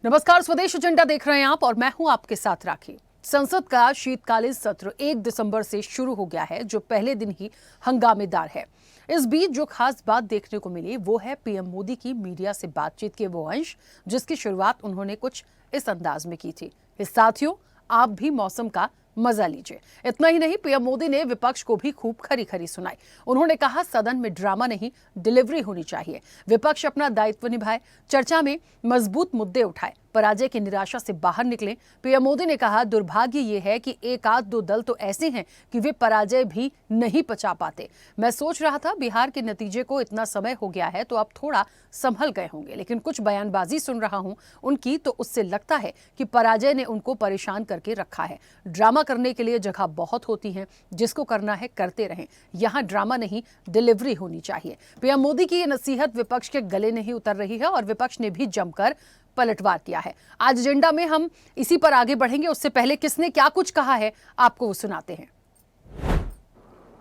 नमस्कार, स्वदेश एजेंडा देख रहे हैं आप और मैं हूं आपके साथ राखी। संसद का शीतकालीन सत्र 1 दिसंबर से शुरू हो गया है, जो पहले दिन ही हंगामेदार है। इस बीच जो खास बात देखने को मिली वो है पीएम मोदी की मीडिया से बातचीत के वो अंश, जिसकी शुरुआत उन्होंने कुछ इस अंदाज में की थी। इस साथियों, आप भी मौसम का मजा लीजिए। इतना ही नहीं, पीएम मोदी ने विपक्ष को भी खूब खरी खरी सुनाई। उन्होंने कहा सदन में ड्रामा नहीं, डिलीवरी होनी चाहिए। विपक्ष अपना दायित्व निभाए, चर्चा में मजबूत मुद्दे उठाए, पराजय की निराशा से बाहर निकले। पीएम मोदी ने कहा दुर्भाग्य ये है कि एक आध दो दल तो ऐसे हैं कि वे पराजय भी नहीं पचा पाते। मैं सोच रहा था बिहार के नतीजे को इतना समय हो गया है तो अब थोड़ा संभल गए होंगे, लेकिन कुछ बयानबाजी सुन रहा हूं उनकी तो उससे लगता है कि पराजय ने उनको परेशान करके रखा है। ड्रामा करने के लिए जगह बहुत होती है, जिसको करना है करते रहें। यहाँ ड्रामा नहीं, डिलीवरी होनी चाहिए। पीएम मोदी की ये नसीहत विपक्ष के गले नहीं उतर रही है और विपक्ष ने भी जमकर पलटवार किया है। आज एजेंडा में हम इसी पर आगे बढ़ेंगे। उससे पहले किसने क्या कुछ कहा है आपको वो सुनाते हैं।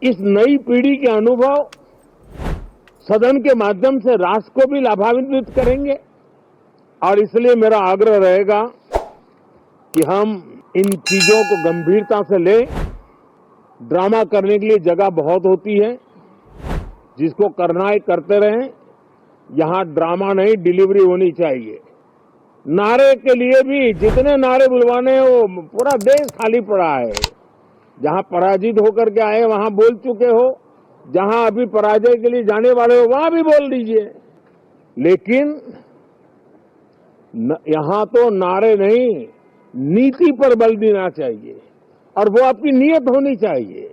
इस नई पीढ़ी के अनुभव सदन के माध्यम से राष्ट्र को भी लाभान्वित करेंगे और इसलिए मेरा आग्रह रहेगा कि हम इन चीजों को गंभीरता से लें। ड्रामा करने के लिए जगह बहुत होती है, जिसको करना है करते रहें। यहां ड्रामा नहीं, डिलीवरी होनी चाहिए। नारे के लिए भी जितने नारे बुलवाने हैं वो पूरा देश खाली पड़ा है। जहां पराजित होकर के आए वहां बोल चुके हो, जहां अभी पराजय के लिए जाने वाले हो वहां भी बोल दीजिए, लेकिन यहां तो नारे नहीं, नीति पर बल देना चाहिए और वो आपकी नीयत होनी चाहिए।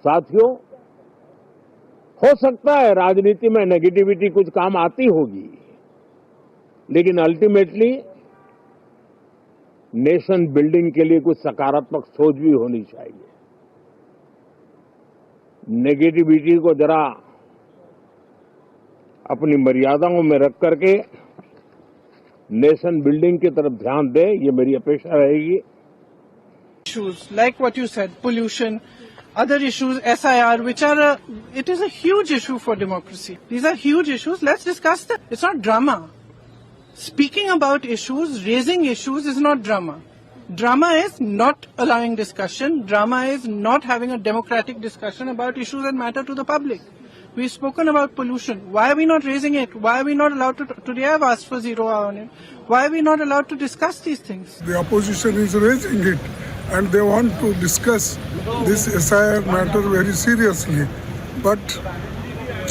साथियों, हो सकता है राजनीति में नेगेटिविटी कुछ काम आती होगी, लेकिन अल्टीमेटली नेशन बिल्डिंग के लिए कुछ सकारात्मक सोच भी होनी चाहिए। नेगेटिविटी को जरा अपनी मर्यादाओं में रख करके नेशन बिल्डिंग की तरफ ध्यान दे, ये मेरी अपेक्षा रहेगी। Issues like what you said, pollution, other issues, SIR, which are it is a huge issue for democracy. These are huge issues. Let's discuss them. It's not drama. Speaking about issues, raising issues is not drama. Drama is not allowing discussion. Drama is not having a democratic discussion about issues that matter to the public. We've spoken about pollution. Why are we not raising it? Why are we not allowed to? Today I've asked for 0 hour on it. Why are we not allowed to discuss these things? The opposition is raising it and they want to discuss this SIR matter very seriously. But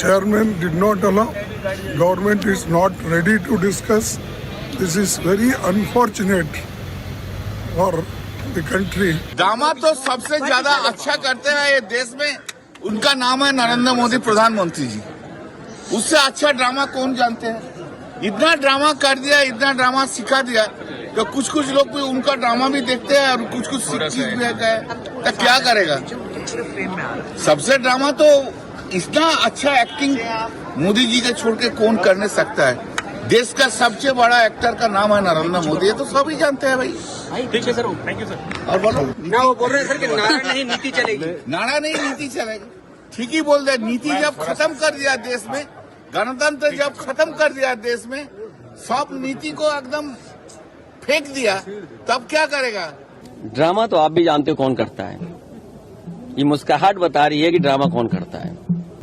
chairman did not allow. Government is not ready to discuss. This is very unfortunate for the country. Drama तो सबसे ज्यादा अच्छा करते हैं ये देश में, उनका नाम है नरेंद्र मोदी प्रधानमंत्री जी। उससे अच्छा ड्रामा कौन जानते हैं? इतना ड्रामा कर दिया, इतना ड्रामा सिखा दिया तो कुछ कुछ लोग भी उनका ड्रामा भी देखते हैं और कुछ कुछ चीज भी है, तो क्या करेगा? सबसे ड्रामा तो इतना अच्छा एक्टिंग मोदी जी के छोड़ के कौन करने सकता है? देश का सबसे बड़ा एक्टर का नाम है नरेंद्र मोदी, तो सभी जानते हैं भाई। ठीक है सर, थैंक यू सर। और बोलो ना, वो बोल रहे हैं सर कि नारा नहीं नीति चलेगी। नारा नहीं नीति चलेगी, ठीक ही बोल रहे। नीति जब खत्म कर दिया देश में, गणतंत्र जब खत्म कर दिया देश में, सब नीति को एकदम फेंक दिया, तब क्या करेगा? ड्रामा तो आप भी जानते हो कौन करता है। ये मुस्कुराहट बता रही है कि ड्रामा कौन करता है।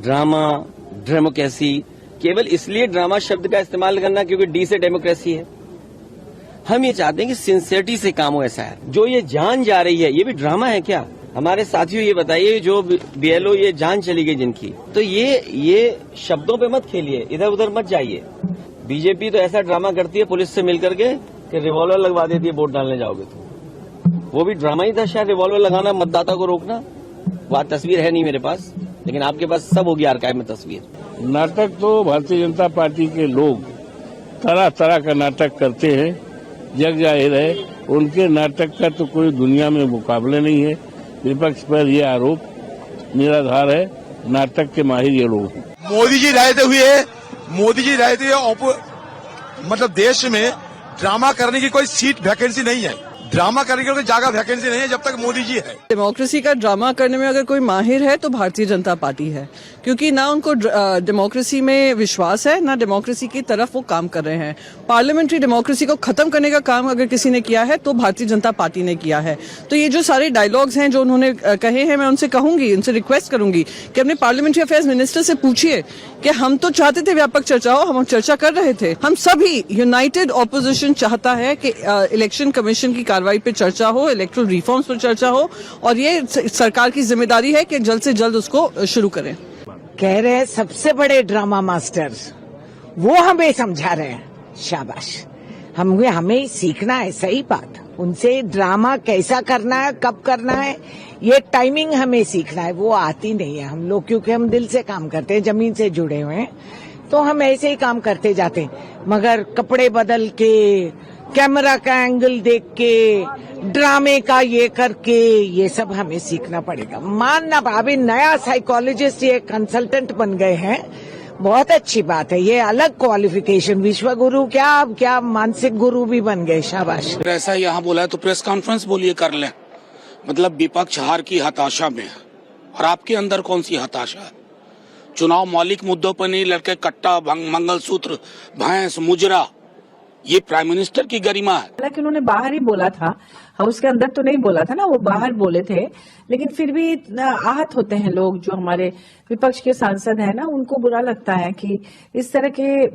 ड्रामा, डेमोक्रेसी, केवल इसलिए ड्रामा शब्द का इस्तेमाल करना क्योंकि डी से डेमोक्रेसी है। हम ये चाहते हैं कि सिंसियरिटी से काम हो। ऐसा है जो ये जान जा रही है, ये भी ड्रामा है क्या? हमारे साथियों ये बताइए, जो बीएलओ ये जान चली गई जिनकी, तो ये शब्दों पे मत खेलिए, इधर उधर मत जाइए। बीजेपी तो ऐसा ड्रामा करती है पुलिस से मिलकर के कि रिवॉल्वर लगवा देती है वोट डालने जाओगे तो। वो भी ड्रामा ही था शायद, रिवॉल्वर लगाना, मतदाता को रोकना। वह तस्वीर है नहीं मेरे पास, लेकिन आपके पास सब होगी आर्काइव में तस्वीर। नाटक तो भारतीय जनता पार्टी के लोग तरह तरह का नाटक करते हैं, जग जाहिर है उनके नाटक का तो कोई दुनिया में मुकाबले नहीं है। विपक्ष पर यह आरोप निराधार है। नाटक के माहिर ये लोग हैं। मोदी जी रहते हुए मतलब देश में ड्रामा करने की कोई सीट वैकेंसी नहीं है। ड्रामा करने की कोई जगह वैकेंसी नहीं है जब तक मोदी जी है। डेमोक्रेसी का ड्रामा करने में अगर कोई माहिर है तो भारतीय जनता पार्टी है, क्योंकि ना उनको डेमोक्रेसी में विश्वास है ना डेमोक्रेसी की तरफ वो काम कर रहे हैं। पार्लियामेंट्री डेमोक्रेसी को खत्म करने का काम अगर किसी ने किया है तो भारतीय जनता पार्टी ने किया है। तो ये जो सारे डायलॉग्स हैं जो उन्होंने कहे हैं, मैं उनसे कहूंगी, उनसे रिक्वेस्ट करूंगी कि अपने पार्लियामेंट्री अफेयर्स मिनिस्टर से पूछिए कि हम तो चाहते थे व्यापक चर्चा हो, हम चर्चा कर रहे थे। हम सभी यूनाइटेड ऑपोजिशन चाहता है कि इलेक्शन कमीशन की कार्रवाई पे चर्चा हो, इलेक्टोरल रिफॉर्म्स पर चर्चा हो, और ये सरकार की जिम्मेदारी है कि जल्द से जल्द उसको शुरू करें। कह रहे हैं सबसे बड़े ड्रामा मास्टर वो हमें समझा रहे हैं, शाबाश। हमें सीखना है, सही बात। उनसे ड्रामा कैसा करना है, कब करना है, ये टाइमिंग हमें सीखना है। वो आती नहीं है हम लोग, क्योंकि हम दिल से काम करते हैं, जमीन से जुड़े हुए हैं, तो हम ऐसे ही काम करते जाते हैं। मगर कपड़े बदल के, कैमरा का एंगल देख के, ड्रामे का ये करके, ये सब हमें सीखना पड़ेगा। मानना, अभी नया साइकोलॉजिस्ट ये कंसल्टेंट बन गए हैं, बहुत अच्छी बात है। ये अलग क्वालिफिकेशन, विश्व गुरु क्या मानसिक गुरु भी बन गए, शाबाश। ऐसा यहाँ बोला है तो प्रेस कॉन्फ्रेंस बोलिए, कर लें। मतलब विपक्ष हार की हताशा में, और आपके अंदर कौन सी हताशा है? चुनाव मौलिक मुद्दों पर नहीं लड़के कट्टा, मंगलसूत्र, भैंस, मुजरा, ये प्राइम मिनिस्टर की गरिमा है। हालांकि उन्होंने बाहर ही बोला था, हाउस के अंदर तो नहीं बोला था ना, वो बाहर बोले थे, लेकिन फिर भी आहत होते हैं लोग जो हमारे विपक्ष के सांसद हैं ना, उनको बुरा लगता है कि इस तरह के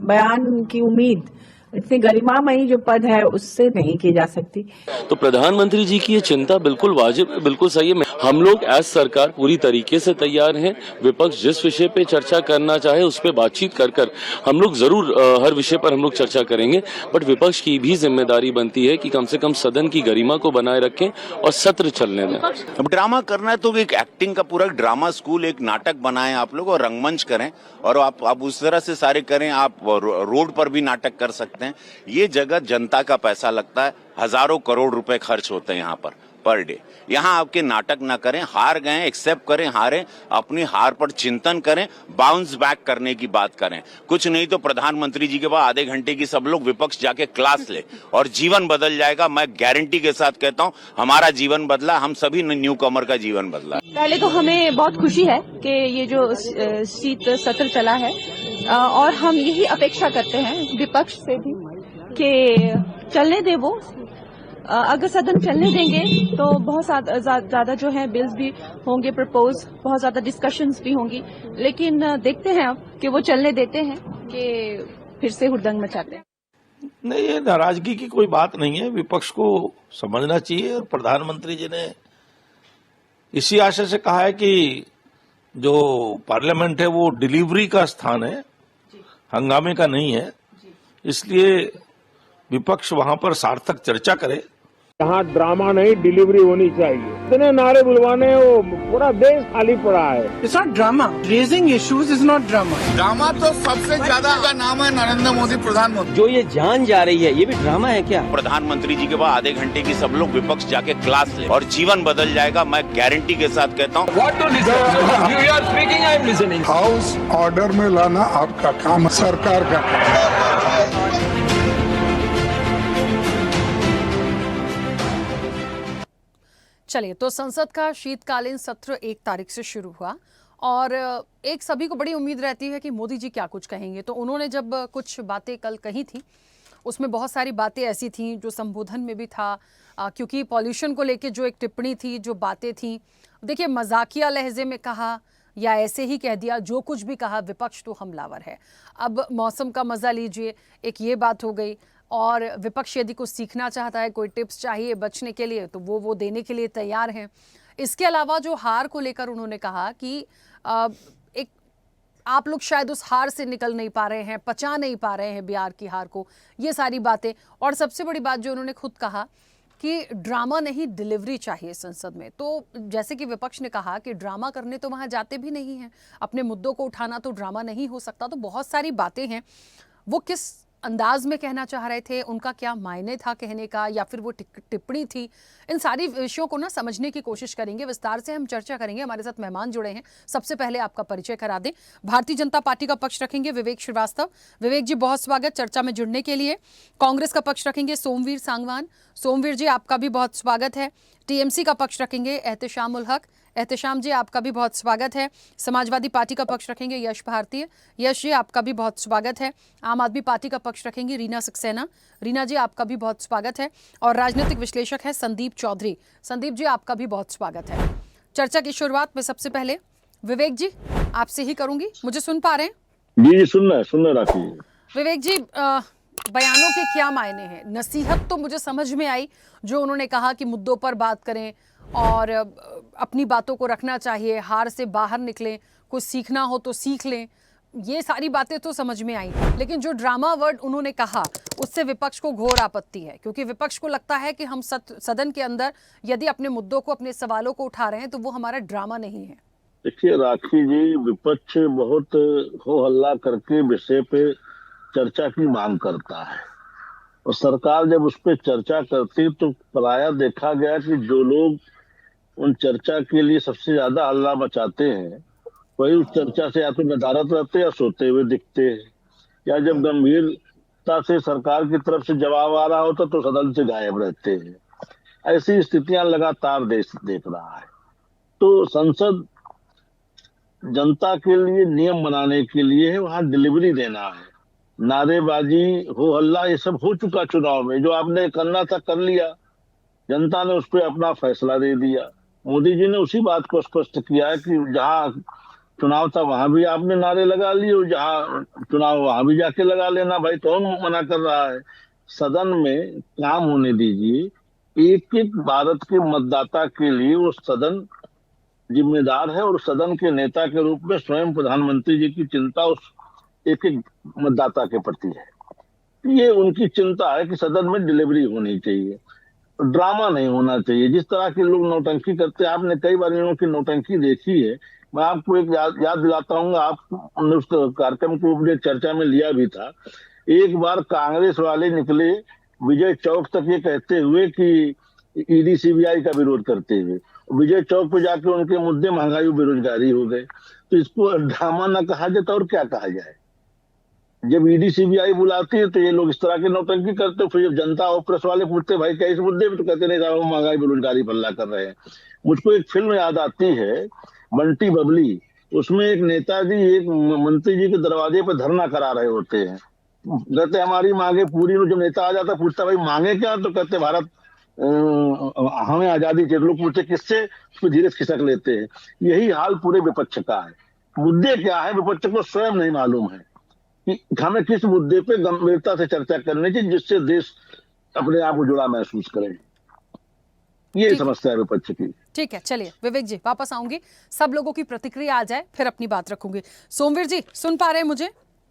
बयान की उम्मीद इतनी गरिमामयी जो पद है उससे नहीं की जा सकती। तो प्रधानमंत्री जी की ये चिंता बिल्कुल वाजिब है, बिल्कुल सही है। हम लोग एज सरकार पूरी तरीके से तैयार हैं। विपक्ष जिस विषय पे चर्चा करना चाहे उस पे बातचीत कर हम लोग जरूर हर विषय पर हम लोग चर्चा करेंगे, बट विपक्ष की भी जिम्मेदारी बनती है कि कम से कम सदन की गरिमा को बनाए रखें और सत्र चलने दें। अब ड्रामा करना है तो एक एक्टिंग का पूरा ड्रामा स्कूल, एक नाटक बनाएं आप लोग और रंगमंच करें, और आप उस तरह से सारे करें। आप रोड पर भी नाटक कर सकते हैं। ये जगह जनता का पैसा लगता है, हजारों करोड़ रुपए खर्च होते हैं यहाँ पर डे। यहाँ आपके नाटक ना करें, हार गए एक्सेप्ट करें, हारें, अपनी हार पर चिंतन करें, बाउंस बैक करने की बात करें। कुछ नहीं तो प्रधानमंत्री जी के बाद आधे घंटे की सब लोग विपक्ष जाके क्लास ले और जीवन बदल जाएगा। मैं गारंटी के साथ कहता हूँ, हमारा जीवन बदला, हम सभी न्यू कमर का जीवन बदला। पहले तो हमें बहुत खुशी है कि ये जो शीत सत्र चला है, और हम यही अपेक्षा करते हैं विपक्ष से भी कि चलने दे वो। अगर सदन चलने देंगे तो बहुत ज्यादा जो है बिल्स भी होंगे प्रपोज, बहुत ज्यादा डिस्कशंस भी होंगी, लेकिन देखते हैं अब कि वो चलने देते हैं कि फिर से हुड़दंग मचाते हैं। नहीं, ये नाराजगी की कोई बात नहीं है। विपक्ष को समझना चाहिए, और प्रधानमंत्री जी ने इसी आशय से कहा है कि जो पार्लियामेंट है वो डिलीवरी का स्थान है, हंगामे का नहीं है, इसलिए विपक्ष वहां पर सार्थक चर्चा करे। यहाँ ड्रामा नहीं, डिलीवरी होनी चाहिए। इतने नारे बुलवाने, वो पूरा देश खाली पड़ा है। It's not drama. Raising issues is not drama. Drama तो सबसे ज्यादा का नाम है नरेंद्र मोदी प्रधानमंत्री। जो ये जान जा रही है, ये भी ड्रामा है क्या? प्रधानमंत्री जी के बाद आधे घंटे की सब लोग विपक्ष जाके क्लास ले और जीवन बदल जाएगा। मैं गारंटी के साथ कहता हूँ। हाउस ऑर्डर में लाना आपका काम, सरकार का काम। चलिए, तो संसद का शीतकालीन सत्र 1 तारीख से शुरू हुआ, और एक सभी को बड़ी उम्मीद रहती है कि मोदी जी क्या कुछ कहेंगे। तो उन्होंने जब कुछ बातें कल कही थी, उसमें बहुत सारी बातें ऐसी थीं जो संबोधन में भी था, क्योंकि पॉल्यूशन को लेके जो एक टिप्पणी थी, जो बातें थीं, देखिए मजाकिया लहजे में कहा या ऐसे ही कह दिया, जो कुछ भी कहा, विपक्ष तो हमलावर है। अब मौसम का मजा लीजिए, एक ये बात हो गई। और विपक्ष यदि कुछ सीखना चाहता है, कोई टिप्स चाहिए बचने के लिए, तो वो देने के लिए तैयार हैं। इसके अलावा जो हार को लेकर उन्होंने कहा कि एक आप लोग शायद उस हार से निकल नहीं पा रहे हैं, पचा नहीं पा रहे हैं बिहार की हार को, ये सारी बातें। और सबसे बड़ी बात जो उन्होंने खुद कहा कि ड्रामा नहीं, डिलीवरी चाहिए संसद में। तो जैसे कि विपक्ष ने कहा कि ड्रामा करने तो वहाँ जाते भी नहीं हैं, अपने मुद्दों को उठाना तो ड्रामा नहीं हो सकता। तो बहुत सारी बातें हैं, वो किस अंदाज में कहना चाह रहे थे, उनका क्या मायने था कहने का, या फिर वो टिप्पणी थी, इन सारी विषयों को ना समझने की कोशिश करेंगे, विस्तार से हम चर्चा करेंगे। हमारे साथ मेहमान जुड़े हैं, सबसे पहले आपका परिचय करा दें। भारतीय जनता पार्टी का पक्ष रखेंगे विवेक श्रीवास्तव। विवेक जी बहुत स्वागत चर्चा में जुड़ने के लिए। कांग्रेस का पक्ष रखेंगे सोमवीर सांगवान। सोमवीर जी आपका भी बहुत स्वागत है। टीएमसी का पक्ष रखेंगे एहतेशाम उल हक। एहतेशाम जी आपका भी बहुत स्वागत है। समाजवादी पार्टी का पक्ष रखेंगे यश भारतीय। यश जी आपका भी बहुत स्वागत है। आम आदमी पार्टी का पक्ष रखेंगी रीना सक्सेना। रीना जी आपका भी बहुत स्वागत है। और राजनीतिक विश्लेषक है संदीप चौधरी। संदीप जी आपका भी बहुत स्वागत है। चर्चा की शुरुआत में सबसे पहले विवेक जी आपसे ही करूंगी। मुझे सुन पा रहे हैं? जी सुनना राखी। विवेक जी, बयानों के क्या मायने हैं? नसीहत तो मुझे समझ में आई, जो उन्होंने कहा कि मुद्दों पर बात करें और अपनी बातों को रखना चाहिए, हार से बाहर निकलें, कुछ सीखना हो तो सीख लें, ये सारी बातें तो समझ में आई। लेकिन जो ड्रामा वर्ड उन्होंने कहा उससे विपक्ष को घोर आपत्ति है, क्योंकि विपक्ष को लगता है कि हम सदन के अंदर यदि अपने मुद्दों को, अपने सवालों को उठा रहे हैं तो वो हमारा ड्रामा नहीं है। देखिए राखी जी, विपक्ष बहुत हो हल्ला करके विषय पे चर्चा की मांग करता है, और सरकार जब उस पर चर्चा करती तो प्रायः देखा गया कि जो लोग उन चर्चा के लिए सबसे ज्यादा हल्ला मचाते हैं वही उस चर्चा से या तो नदारत रहते या सोते हुए दिखते हैं, या जब गंभीरता से सरकार की तरफ से जवाब आ रहा होता तो सदन से गायब रहते हैं। ऐसी स्थितियां लगातार देश देख रहा है। तो संसद जनता के लिए नियम बनाने के लिए है, वहां डिलीवरी देना है। नारेबाजी, हो हल्ला, ये सब हो चुका चुनाव में। जो आपने करना था कर लिया, जनता ने उस पर अपना फैसला दे दिया। मोदी जी ने उसी बात को स्पष्ट किया है कि जहां चुनाव था वहां भी आपने नारे लगा लिए, और जहां चुनाव वहां भी जाके लगा लेना। भाई कौन मना कर रहा है? सदन में काम होने दीजिए। एक एक भारत के मतदाता के लिए वो सदन जिम्मेदार है, और सदन के नेता के रूप में स्वयं प्रधानमंत्री जी की चिंता उस एक एक मतदाता के प्रति है। ये उनकी चिंता है कि सदन में डिलीवरी होनी चाहिए, ड्रामा नहीं होना चाहिए। जिस तरह के लोग नौटंकी करते हैं, आपने कई बार इन्हों की नौटंकी देखी है। मैं आपको एक याद दिलाता हूँ, आपने उस कार्यक्रम को अपने चर्चा में लिया भी था। एक बार कांग्रेस वाले निकले विजय चौक तक ये कहते हुए कि ईडी सीबीआई का विरोध करते हुए, विजय चौक पे जाके उनके मुद्दे महंगाई और बेरोजगारी हो गए। तो इसको ड्रामा ना कहा जाए तो और क्या कहा जाए? जब ईडी सीबीआई बुलाती है तो ये लोग इस तरह के नौटंकी करते, फिर जब जनता और प्रेस वाले पूछते भाई क्या इस मुद्दे पे, तो कहते नहीं साहब महंगाई बेरोजगारी पर हल्ला कर रहे हैं। मुझको एक फिल्म याद आती है, बंटी बबली। उसमें एक नेताजी एक मंत्री जी के दरवाजे पर धरना करा रहे होते हैं, कहते हमारी मांगे पूरी। जब नेता आ जाता पूछता भाई मांगे क्या, तो कहते भारत हमें आजादी चाहिए। लोग पूछते किससे, उस पर धीरे खिसक लेते हैं। यही हाल पूरे विपक्ष का है। मुद्दे क्या है विपक्ष को स्वयं नहीं मालूम है कि हमें किस मुद्दे पे गंभीरता से चर्चा करनी चाहिए जिससे देश अपने आप को जुड़ा महसूस करे। ये समस्या है विपक्ष की। ठीक है, चलिए विवेक जी वापस आऊंगी, सब लोगों की प्रतिक्रिया आ जाए फिर अपनी बात रखूंगी। सोमवीर जी सुन पा रहे हैं मुझे?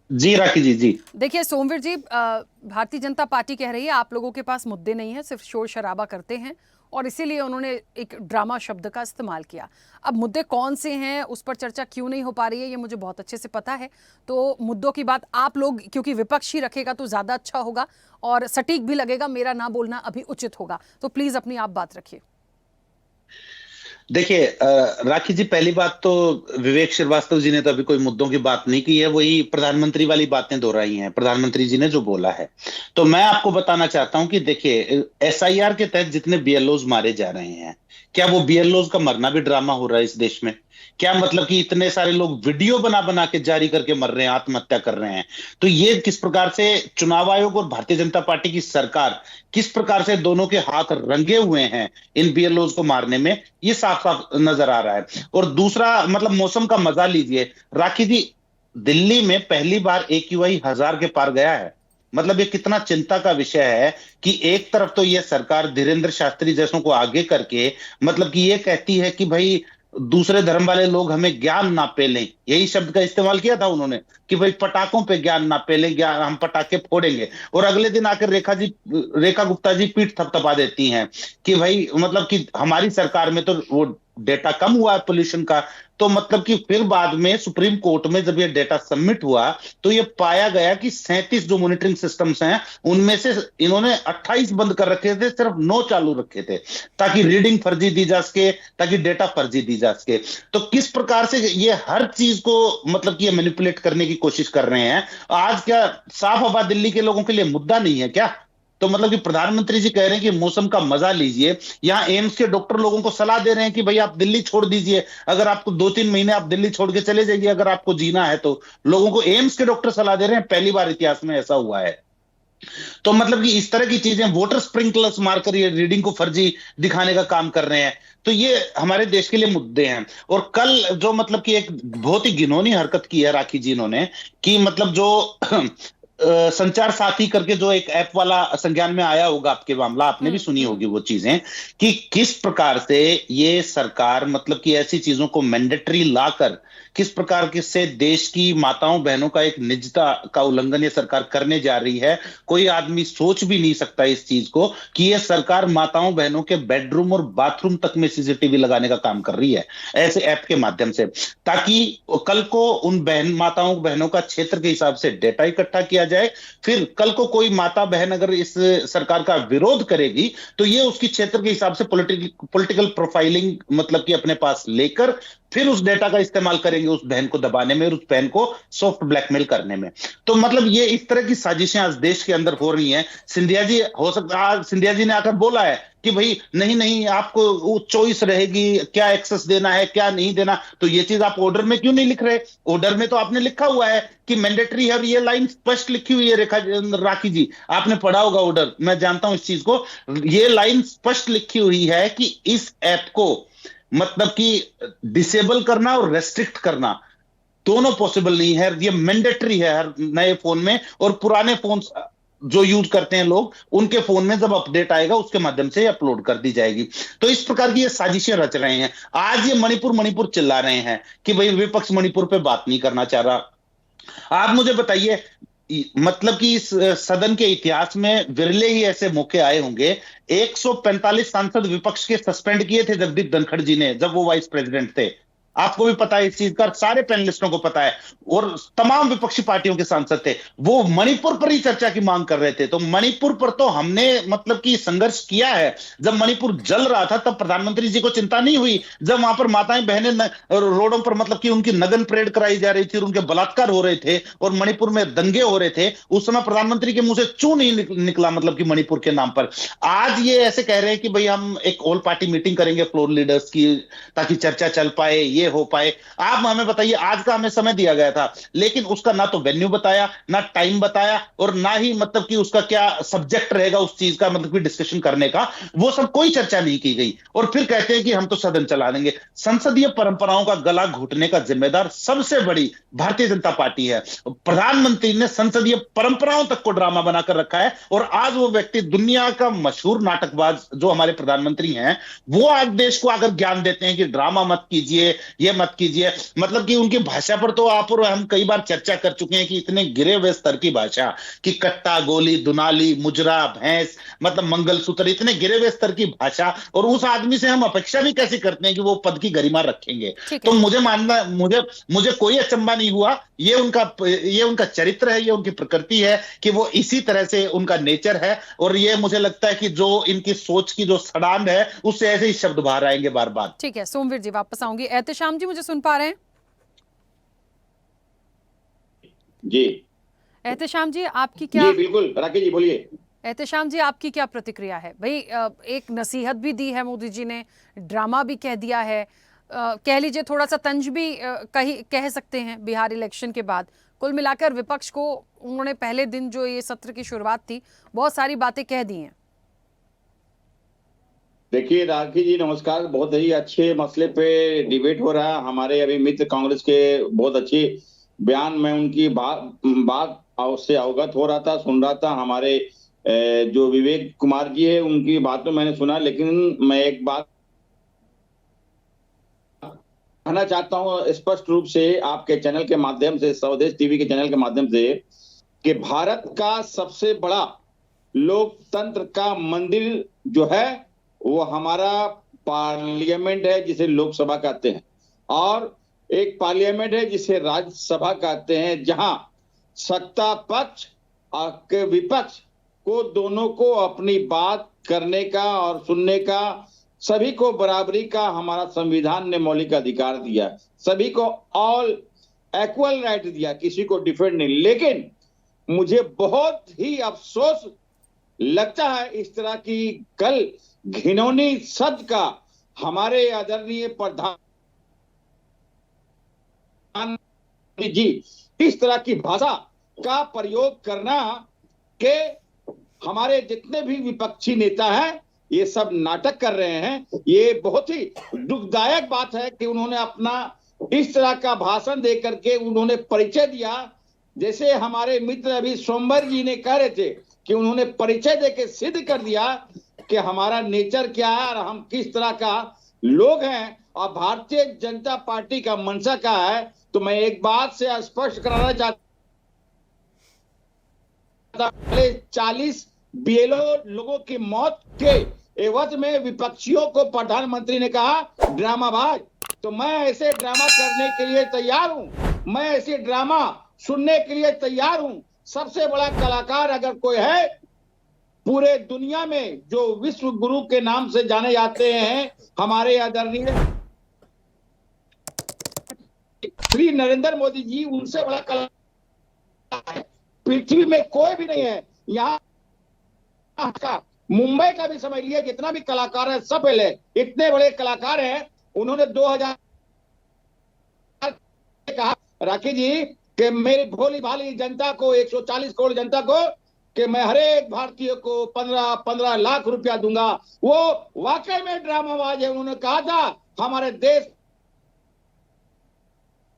जी राखी जी। देखिए सोमवीर जी, भारतीय जनता पार्टी कह रही है आप लोगों के पास मुद्दे नहीं है, सिर्फ शोर शराबा करते हैं, और इसीलिए उन्होंने एक ड्रामा शब्द का इस्तेमाल किया। अब मुद्दे कौन से हैं, उस पर चर्चा क्यों नहीं हो पा रही है, ये मुझे बहुत अच्छे से पता है। तो मुद्दों की बात आप लोग, क्योंकि विपक्ष ही रखेगा तो ज़्यादा अच्छा होगा और सटीक भी लगेगा, मेरा ना बोलना अभी उचित होगा। तो प्लीज़ अपनी आप बात रखिए। देखिए राखी जी, पहली बात तो विवेक श्रीवास्तव जी ने तो अभी कोई मुद्दों की बात नहीं की है, वही प्रधानमंत्री वाली बातें दोहराई हैं, प्रधानमंत्री जी ने जो बोला है। तो मैं आपको बताना चाहता हूं कि देखिए एसआईआर के तहत जितने बीएलओज मारे जा रहे हैं, क्या वो बीएलओज का मरना भी ड्रामा हो रहा है इस देश में? क्या मतलब कि इतने सारे लोग वीडियो बना के जारी करके मर रहे हैं, आत्महत्या कर रहे हैं? तो ये किस प्रकार से चुनाव आयोग और भारतीय जनता पार्टी की सरकार किस प्रकार से दोनों के हाथ रंगे हुए हैं इन बीएलओज को मारने में, ये साफ साफ नजर आ रहा है। और दूसरा मतलब मौसम का मजा लीजिए राखी जी, दिल्ली में पहली बार AQI 1000 के पार गया है। मतलब ये कितना चिंता का विषय है कि एक तरफ तो ये सरकार धीरेन्द्र शास्त्री जैसों को आगे करके मतलब कि ये कहती है कि भाई दूसरे धर्म वाले लोग हमें ज्ञान ना पेलें, यही शब्द का इस्तेमाल किया था उन्होंने कि भाई पटाखों पे ज्ञान ना पेलें, ज्ञान हम पटाखे फोड़ेंगे। और अगले दिन आकर रेखा गुप्ता जी पीठ थपथपा देती हैं कि भाई मतलब कि हमारी सरकार में तो वो डेटा कम हुआ है पोल्यूशन का, तो मतलब कि फिर बाद में सुप्रीम कोर्ट में जब ये डेटा सबमिट हुआ तो ये पाया गया कि 37 जो मॉनिटरिंग सिस्टम्स हैं उनमें से इन्होंने 28 बंद कर रखे थे, सिर्फ 9 चालू रखे थे ताकि रीडिंग फर्जी दी जा सके, ताकि डेटा फर्जी दी जा सके। तो किस प्रकार से ये हर चीज को मतलब कि ये मैनिपुलेट करने की कोशिश कर रहे हैं। आज क्या साफ हवा दिल्ली के लोगों के लिए मुद्दा नहीं है क्या? तो मतलब कि प्रधानमंत्री जी कह रहे हैं कि मौसम का मजा लीजिए, यहाँ एम्स के डॉक्टर लोगों को सलाह दे रहे हैं कि भाई आप दिल्ली छोड़ दीजिए, अगर आपको 2-3 महीने आप दिल्ली छोड़ के चले जाइए अगर आपको जीना है तो। लोगों को एम्स के डॉक्टर सलाह दे रहे हैं, पहली बार इतिहास में ऐसा हुआ है। तो मतलब कि इस तरह की चीजें, वोटर स्प्रिंकलर्स मारकर ये रीडिंग को फर्जी दिखाने का काम कर रहे हैं। तो ये हमारे देश के लिए मुद्दे हैं। और कल जो मतलब कि एक बहुत ही घिनौनी हरकत की है राखी जी इन्होंने, कि मतलब जो संचार साथी करके जो एक ऐप वाला संज्ञान में आया होगा आपके मामला, आपने भी सुनी होगी वो चीजें, कि किस प्रकार से ये सरकार मतलब कि ऐसी चीजों को मैंडेटरी लाकर किस प्रकार के से देश की माताओं बहनों का एक निजता का उल्लंघन ये सरकार करने जा रही है। कोई आदमी सोच भी नहीं सकता इस चीज को कि ये सरकार माताओं बहनों के बेडरूम और बाथरूम तक में सीसीटीवी लगाने का काम कर रही है ऐसे ऐप के माध्यम से, ताकि कल को उन माताओं बहनों का क्षेत्र के हिसाब से डेटा इकट्ठा किया जाए। फिर कल को कोई माता बहन अगर इस सरकार का विरोध करेगी तो ये उसकी क्षेत्र के हिसाब से पॉलिटिकल प्रोफाइलिंग मतलब कि अपने पास लेकर फिर उस डेटा का इस्तेमाल करेंगे उस बहन को दबाने में और उस बहन को सॉफ्ट ब्लैकमेल करने में। तो मतलब ये इस तरह की साजिशें आज देश के अंदर हो रही हैं। सिंधिया जी हो सकता है सिंधिया जी ने आकर बोला है कि भाई नहीं आपको चॉइस रहेगी क्या एक्सेस देना है क्या नहीं देना। तो ये चीज आप ऑर्डर में क्यों नहीं लिख रहे? ऑर्डर में तो आपने लिखा हुआ है कि मैंडेटरी है, ये लाइन स्पष्ट लिखी हुई है। राखी जी आपने पढ़ा होगा ऑर्डर, मैं जानता हूं इस चीज को। ये लाइन स्पष्ट लिखी हुई है कि इस ऐप को मतलब कि डिसेबल करना और रेस्ट्रिक्ट करना दोनों पॉसिबल नहीं है। ये मैंडेटरी है हर नए फोन में, और पुराने फोन जो यूज करते हैं लोग उनके फोन में जब अपडेट आएगा उसके माध्यम से अपलोड कर दी जाएगी। तो इस प्रकार की ये साजिशें रच रहे हैं। आज ये मणिपुर चिल्ला रहे हैं कि भाई विपक्ष मणिपुर पे बात नहीं करना चाह रहा। आप मुझे बताइए, मतलब कि इस सदन के इतिहास में विरले ही ऐसे मौके आए होंगे। 145 सांसद विपक्ष के सस्पेंड किए थे जगदीप धनखड़ जी ने जब वो वाइस प्रेसिडेंट थे। आपको भी पता है इस चीज का, सारे पैनलिस्टों को पता है, और तमाम विपक्षी पार्टियों के सांसद थे वो मणिपुर पर ही चर्चा की मांग कर रहे थे। तो मणिपुर पर तो हमने मतलब कि संघर्ष किया है। जब मणिपुर जल रहा था तब प्रधानमंत्री जी को चिंता नहीं हुई। जब वहां पर माताएं बहनें रोडों पर मतलब कि उनकी नग्न परेड कराई जा रही थी और उनके बलात्कार हो रहे थे और मणिपुर में दंगे हो रहे थे, उस समय प्रधानमंत्री के मुंह से चू नहीं निकला मतलब कि मणिपुर के नाम पर। आज ये ऐसे कह रहे हैं कि भाई हम एक ऑल पार्टी मीटिंग करेंगे फ्लोर लीडर्स की ताकि चर्चा चल पाए, ये हो पाए। आप हमें बताइए, आज का हमें समय दिया गया था लेकिन उसका ना तो वेन्यू बताया, ना टाइम बताया, और ना ही मतलब कि उसका क्या सब्जेक्ट रहेगा उस चीज का मतलब कि डिस्कशन करने का, वो सब कोई चर्चा नहीं की गई। और फिर कहते हैं कि हम तो सदन चला लेंगे। संसदीय परंपराओं का गला घुटने का जिम्मेदार सबसे बड़ी भारतीय जनता पार्टी है। प्रधानमंत्री ने संसदीय परंपराओं तक को ड्रामा बनाकर रखा है, और आज वो व्यक्ति दुनिया का मशहूर नाटकबाज जो हमारे प्रधानमंत्री हैं वो आज देश को आकर ज्ञान देते हैं कि ड्रामा मत कीजिए, ये मत कीजिए। मतलब कि उनकी भाषा पर तो आप और हम कई बार चर्चा कर चुके हैं कि इतने गिरे हुए स्तर की भाषा कि कट्टा, गोली, दुनाली, मुजरा, भैंस, मतलब मंगलसूत्र, इतने गिरे हुए स्तर की भाषा, और उस आदमी से हम अपेक्षा भी कैसे करते हैं कि वो पद की गरिमा रखेंगे। तो मुझे कोई अचंभा नहीं हुआ। ये उनका चरित्र है, ये उनकी प्रकृति है कि वो इसी तरह से उनका नेचर है, और ये मुझे लगता है कि जो इनकी सोच की जो सड़ांध है उससे ऐसे ही शब्द बाहर आएंगे बार बार। ठीक है, सोमवीर जी वापस आऊंगी। एहतेशाम जी मुझे सुन पा रहे हैं? जी एहतेशाम जी आपकी क्या? जी बिल्कुल, राकेश जी बोलिए। एहतेशाम जी आपकी क्या प्रतिक्रिया है? भाई एक नसीहत भी दी है मोदी जी ने, ड्रामा भी कह दिया है, कह लीजिए थोड़ा सा तंज भी कह सकते हैं बिहार इलेक्शन के बाद। कुल मिलाकर विपक्ष को उन्होंने पहले दिन जो ये सत्र की शुरुआत थी बहुत सारी बातें कह दी हैं। देखिए राखी जी नमस्कार, बहुत ही अच्छे मसले पे डिबेट हो रहा है। हमारे अभी मित्र कांग्रेस के बहुत अच्छे बयान में उनकी बात से अवगत हो रहा था, सुन रहा था। हमारे जो विवेक कुमार जी है उनकी बात तो मैंने सुना, लेकिन मैं एक बात कहना चाहता हूं स्पष्ट रूप से आपके चैनल के माध्यम से, स्वदेश टीवी के चैनल के माध्यम से, कि भारत का सबसे बड़ा लोकतंत्र का मंदिर जो है वो हमारा पार्लियामेंट है, जिसे लोकसभा कहते हैं। और एक पार्लियामेंट है जिसे राज्यसभा कहते हैं, जहां सत्ता पक्ष और विपक्ष को दोनों को अपनी बात करने का और सुनने का, सभी को बराबरी का हमारा संविधान ने मौलिक अधिकार दिया, सभी को ऑल इक्वल राइट दिया, किसी को डिफेंड नहीं। लेकिन मुझे बहुत ही अफसोस लगता है इस तरह की कल घिनौनी शब्द का हमारे आदरणीय प्रधानमंत्री जी इस तरह की भाषा का प्रयोग करना के हमारे जितने भी विपक्षी नेता हैं ये सब नाटक कर रहे हैं। ये बहुत ही दुखदायक बात है कि उन्होंने अपना इस तरह का भाषण दे करके उन्होंने परिचय दिया, जैसे हमारे मित्र अभी सोमवार जी ने कह रहे थे कि उन्होंने परिचय देके सिद्ध कर दिया कि हमारा नेचर क्या है और हम किस तरह का लोग हैं और भारतीय जनता पार्टी का मंशा क्या है। तो मैं एक बात से स्पष्ट कराना चाहता हूं, 40 BLO लोगों की मौत के एवज में विपक्षियों को प्रधानमंत्री ने कहा ड्रामाबाज। तो मैं ऐसे ड्रामा करने के लिए तैयार हूं, मैं ऐसे ड्रामा सुनने के लिए तैयार हूं। सबसे बड़ा कलाकार अगर कोई है पूरे दुनिया में जो विश्व गुरु के नाम से जाने जाते हैं, हमारे आदरणीय श्री नरेंद्र मोदी जी, उनसे बड़ा कलाकार पृथ्वी में कोई भी नहीं है। यहाँ का मुंबई का भी समझ लिया, जितना भी कलाकार है सब पहले इतने बड़े कलाकार हैं। उन्होंने 2000 कहा राखी जी कि मेरी भोली भाली जनता को, 140 करोड़ जनता को, कि मैं हर एक भारतीय को 15 लाख रुपया दूंगा। वो वाकई में ड्रामाबाज है। उन्होंने कहा था हमारे देश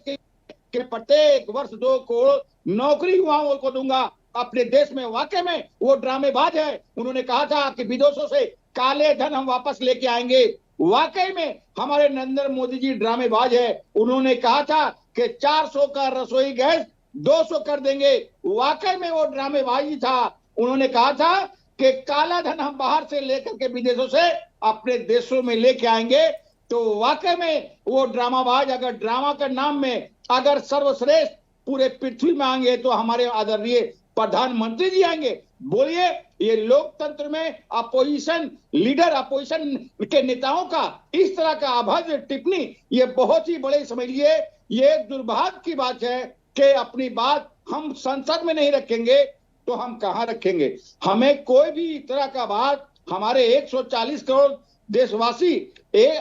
के प्रत्येक वर्ष 2 करोड़ नौकरी युवाओं को दूंगा अपने देश में। वाकई में वो ड्रामेबाज है। उन्होंने कहा था कि विदेशों से काले धन हम वापस लेके आएंगे। वाकई में हमारे नरेंद्र मोदी जी ड्रामेबाज है। उन्होंने कहा था कि 400 का रसोई गैस 200 कर देंगे। वाकई में वो ड्रामेबाजी था। उन्होंने कहा था कि काला धन हम बाहर से लेकर के विदेशों से अपने देशों में लेके आएंगे। तो वाकई में वो ड्रामाबाज, अगर ड्रामा के नाम में अगर सर्वश्रेष्ठ पूरे पृथ्वी में आएंगे तो हमारे आदरणीय प्रधानमंत्री जी आएंगे। बोलिए, ये लोकतंत्र में अपोजिशन लीडर, अपोजिशन के नेताओं का इस तरह का अभद्र टिप्पणी, ये बहुत ही बड़े समझिए ये दुर्भाग्य की बात है कि अपनी बात हम संसद में नहीं रखेंगे तो हम कहां रखेंगे। हमें कोई भी इस तरह का बात, हमारे 140 करोड़ देशवासी,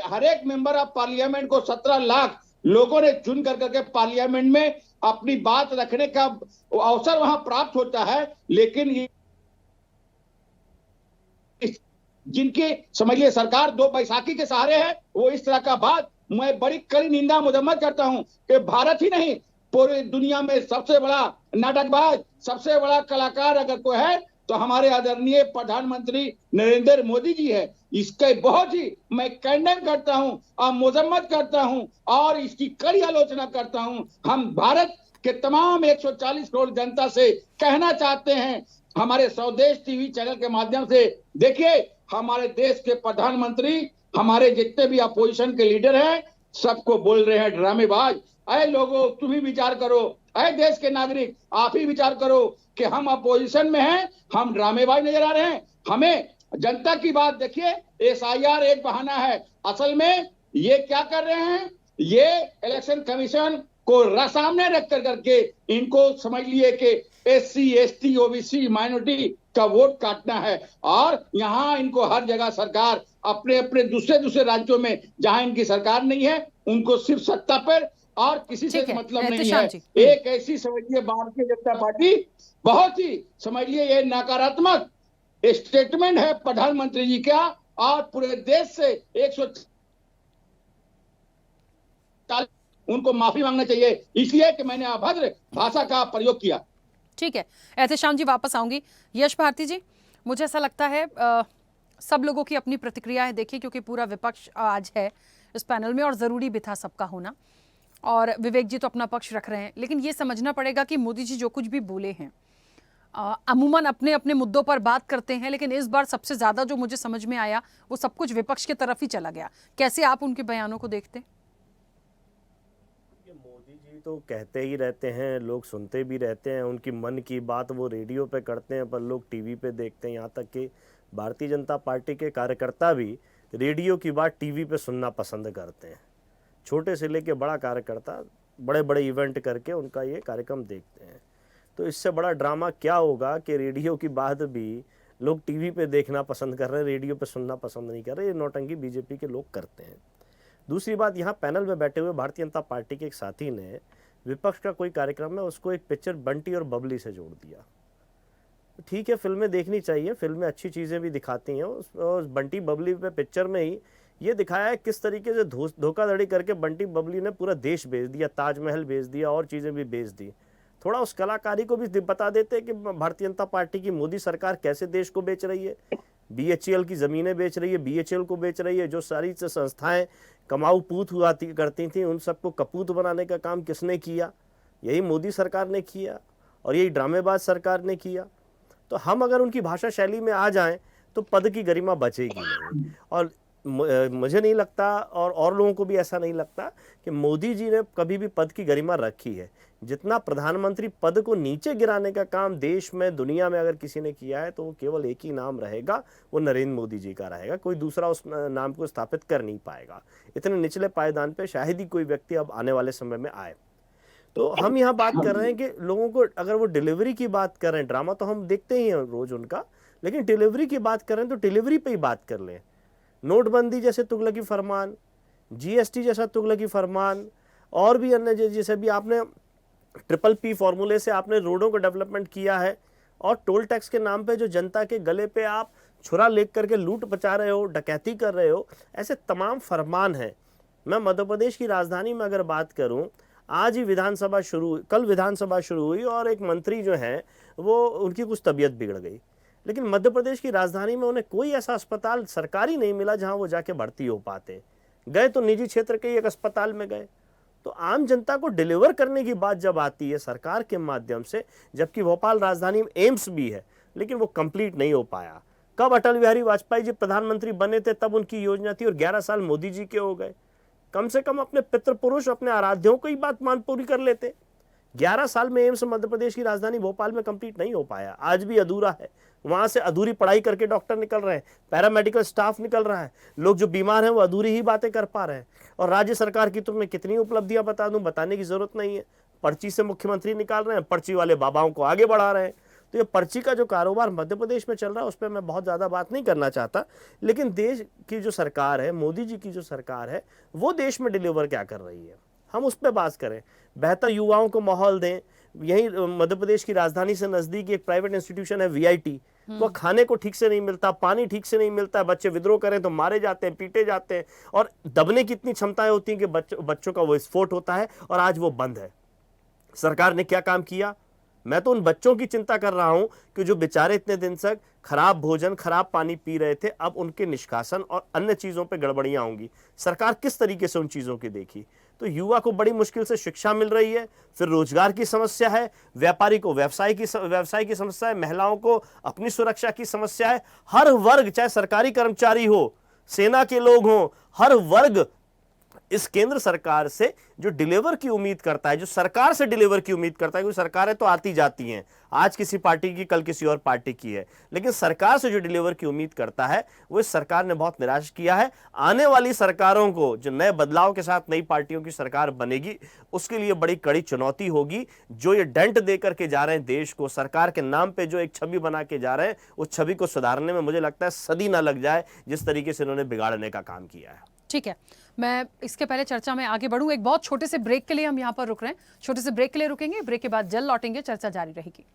हर एक मेंबर ऑफ पार्लियामेंट को 17 लाख लोगों ने चुन करके पार्लियामेंट में अपनी बात रखने का अवसर वहां प्राप्त होता है। लेकिन जिनके समझिए सरकार 2 बैसाखी के सहारे है, वो इस तरह का बात, मैं बड़ी कड़ी निंदा मजम्मत करता हूं कि भारत ही नहीं पूरी दुनिया में सबसे बड़ा नाटकबाज, सबसे बड़ा कलाकार अगर कोई है तो हमारे आदरणीय प्रधानमंत्री नरेंद्र मोदी जी है। इसके बहुत ही मैं कंडेम करता हूं और मजम्मत करता हूं और इसकी कड़ी आलोचना करता हूं। हम भारत के तमाम 140 करोड़ जनता से कहना चाहते हैं, हमारे स्वदेश टीवी चैनल के माध्यम से देखिए, हमारे देश के प्रधानमंत्री, हमारे जितने भी अपोजिशन के लीडर हैं, सबको बोल रहे हैं ड्रामेबाज। अरे लोगों, तुम ही विचार करो, अरे देश के नागरिक आप ही विचार करो कि हम अपोजिशन में हैं, हम ड्रामेबाज नजर आ रहे हैं। हमें जनता की बात देखिए, SIR एक बहाना है। असल में ये क्या कर रहे हैं, ये इलेक्शन कमीशन को सामने रख करके इनको समझ लिए कि SC ST OBC माइनॉरिटी का वोट काटना है। और यहाँ इनको हर जगह सरकार अपने अपने दूसरे राज्यों में जहां इनकी सरकार नहीं है, उनको सिर्फ सत्ता पर और किसी से मतलब नहीं है। एक ऐसी समझिए भारतीय जनता पार्टी, बहुत ही समझिए ये नकारात्मक स्टेटमेंट है प्रधानमंत्री जी का और पूरे देश से 140 उनको माफी मांगना चाहिए, इसलिए कि मैंने अभद्र भाषा का प्रयोग किया। ठीक है, एहतेशाम जी वापस आऊंगी। यश भारती जी, मुझे ऐसा लगता है सब लोगों की अपनी प्रतिक्रिया है, देखिए, क्योंकि पूरा विपक्ष आज है इस पैनल में और ज़रूरी भी था सबका होना, और विवेक जी तो अपना पक्ष रख रहे हैं। लेकिन ये समझना पड़ेगा कि मोदी जी जो कुछ भी बोले हैं, अमूमन अपने अपने मुद्दों पर बात करते हैं, लेकिन इस बार सबसे ज़्यादा जो मुझे समझ में आया वो सब कुछ विपक्ष की तरफ ही चला गया। कैसे आप उनके बयानों को देखते हैं? तो कहते ही रहते हैं, लोग सुनते भी रहते हैं, उनकी मन की बात वो रेडियो पे करते हैं पर लोग टीवी पे देखते हैं। यहाँ तक कि भारतीय जनता पार्टी के कार्यकर्ता भी रेडियो की बात टीवी पे सुनना पसंद करते हैं। छोटे से लेके बड़ा कार्यकर्ता बड़े बड़े इवेंट करके उनका ये कार्यक्रम देखते हैं। तो इससे बड़ा ड्रामा क्या होगा कि रेडियो की बात भी लोग टीवी पे देखना पसंद कर रहे हैं, रेडियो पे सुनना पसंद नहीं कर रहे। ये नौटंकी बीजेपी के लोग करते हैं। दूसरी बात, यहाँ पैनल में बैठे हुए भारतीय जनता पार्टी के एक साथी ने विपक्ष का कोई कार्यक्रम है उसको एक पिक्चर बंटी और बबली से जोड़ दिया। ठीक है, फिल्में देखनी चाहिए, फिल्में अच्छी चीज़ें भी दिखाती हैं। उस बंटी बबली पे पिक्चर में ही ये दिखाया है किस तरीके से धोखाधड़ी करके बंटी बबली ने पूरा देश बेच दिया, ताजमहल बेच दिया और चीज़ें भी बेच दी। थोड़ा उस कलाकारी को भी बता देते कि भारतीय जनता पार्टी की मोदी सरकार कैसे देश को बेच रही है। BHEL की ज़मीनें बेच रही है, BHEL को बेच रही है। जो सारी संस्थाएं कमाऊ पूत हुआ करती थी उन सबको कपूत बनाने का काम किसने किया? यही मोदी सरकार ने किया और यही ड्रामेबाज सरकार ने किया। तो हम अगर उनकी भाषा शैली में आ जाएं तो पद की गरिमा बचेगी नहीं। और मुझे नहीं लगता और लोगों को भी ऐसा नहीं लगता कि मोदी जी ने कभी भी पद की गरिमा रखी है। जितना प्रधानमंत्री पद को नीचे गिराने का काम देश में दुनिया में अगर किसी ने किया है तो वो केवल एक ही नाम रहेगा, वो नरेंद्र मोदी जी का रहेगा। कोई दूसरा उस नाम को स्थापित कर नहीं पाएगा। इतने निचले पायदान पे शायद ही कोई व्यक्ति अब आने वाले समय में आए। तो हम यहाँ बात कर रहे हैं कि लोगों को अगर वो डिलीवरी की बात कर रहे हैं, ड्रामा तो हम देखते ही हैं रोज उनका, लेकिन डिलीवरी की बात कर रहे हैं तो डिलीवरी पे ही बात कर लें। नोटबंदी जैसे तुगलकी फरमान, GST जैसा तुगलकी फरमान और भी अन्य जैसे भी आपने PPP फॉर्मूले से आपने रोडों को डेवलपमेंट किया है और टोल टैक्स के नाम पे जो जनता के गले पे आप छुरा लेकर करके लूट बचा रहे हो, डकैती कर रहे हो, ऐसे तमाम फरमान हैं। मैं मध्य प्रदेश की राजधानी में अगर बात करूं, आज ही कल विधानसभा शुरू हुई और एक मंत्री जो हैं वो उनकी कुछ तबीयत बिगड़ गई, लेकिन मध्य प्रदेश की राजधानी में उन्हें कोई ऐसा अस्पताल सरकारी नहीं मिला जहां वो जाके भर्ती हो पाते। गए तो निजी क्षेत्र के एक अस्पताल में गए। तो आम जनता को डिलीवर करने की बात जब आती है सरकार के माध्यम से, जबकि भोपाल राजधानी में एम्स भी है लेकिन वो कंप्लीट नहीं हो पाया। कब अटल बिहारी वाजपेयी जी प्रधानमंत्री बने थे तब उनकी योजना थी और 11 साल मोदी जी के हो गए। कम से कम अपने पितृपुरुष, अपने आराध्यों को ही बात मान पूरी कर लेते। 11 साल में एम्स मध्य प्रदेश की राजधानी भोपाल में कंप्लीट नहीं हो पाया, आज भी अधूरा है। वहां से अधूरी पढ़ाई करके डॉक्टर निकल रहे हैं, पैरामेडिकल स्टाफ निकल रहा है, लोग जो बीमार हैं वो अधूरी ही बातें कर पा रहे हैं। और राज्य सरकार की तो मैं कितनी उपलब्धियां बता दूं, बताने की जरूरत नहीं है। पर्ची से मुख्यमंत्री निकाल रहे हैं, पर्ची वाले बाबाओं को आगे बढ़ा रहे हैं। तो ये पर्ची का जो कारोबार मध्य प्रदेश में चल रहा है उस पर मैं बहुत ज़्यादा बात नहीं करना चाहता, लेकिन देश की जो सरकार है, मोदी जी की जो सरकार है, वो देश में डिलीवर क्या कर रही है, हम उस पर बात करें। बेहतर युवाओं को माहौल दें। यही मध्य प्रदेश की राजधानी से नजदीक एक प्राइवेट इंस्टीट्यूशन है VIT, वो खाने को ठीक से नहीं मिलता, पानी ठीक से नहीं मिलता, बच्चे विद्रोह करें तो मारे जाते हैं, पीटे जाते हैं और दबने की इतनी क्षमताएं होती हैं कि बच्चों का वो विस्फोट होता है और आज वो बंद है। सरकार ने क्या काम किया? मैं तो उन बच्चों की चिंता कर रहा हूं कि जो बेचारे इतने दिन तक खराब भोजन, खराब पानी पी रहे थे, अब उनके निष्कासन और अन्य चीजों पे गड़बड़ियां होंगी। सरकार किस तरीके से उन चीजों की देखी? तो युवा को बड़ी मुश्किल से शिक्षा मिल रही है, फिर रोजगार की समस्या है, व्यापारी को व्यवसाय की समस्या है, महिलाओं को अपनी सुरक्षा की समस्या है। हर वर्ग, चाहे सरकारी कर्मचारी हो, सेना के लोग हो, हर वर्ग इस केंद्र सरकार से जो डिलीवर की उम्मीद करता है, जो सरकार से डिलीवर की उम्मीद करता है, क्योंकि सरकारें तो आती जाती हैं, आज किसी पार्टी की, कल किसी और पार्टी की है, लेकिन सरकार से जो डिलीवर की उम्मीद करता है वो इस सरकार ने बहुत निराश किया है। आने वाली सरकारों को, जो नए बदलाव के साथ नई पार्टियों की सरकार बनेगी, उसके लिए बड़ी कड़ी चुनौती होगी। जो ये डेंट दे करके जा रहे हैं देश को, सरकार के नाम पे जो एक छवि बना के जा रहे हैं, उस छवि को सुधारने में मुझे लगता है सदी ना लग जाए, जिस तरीके से इन्होंने बिगाड़ने का काम किया है। ठीक है, मैं इसके पहले चर्चा में आगे बढ़ूं, एक बहुत छोटे से ब्रेक के लिए हम यहाँ पर रुक रहे हैं। छोटे से ब्रेक के लिए रुकेंगे, ब्रेक के बाद जल्द लौटेंगे, चर्चा जारी रहेगी।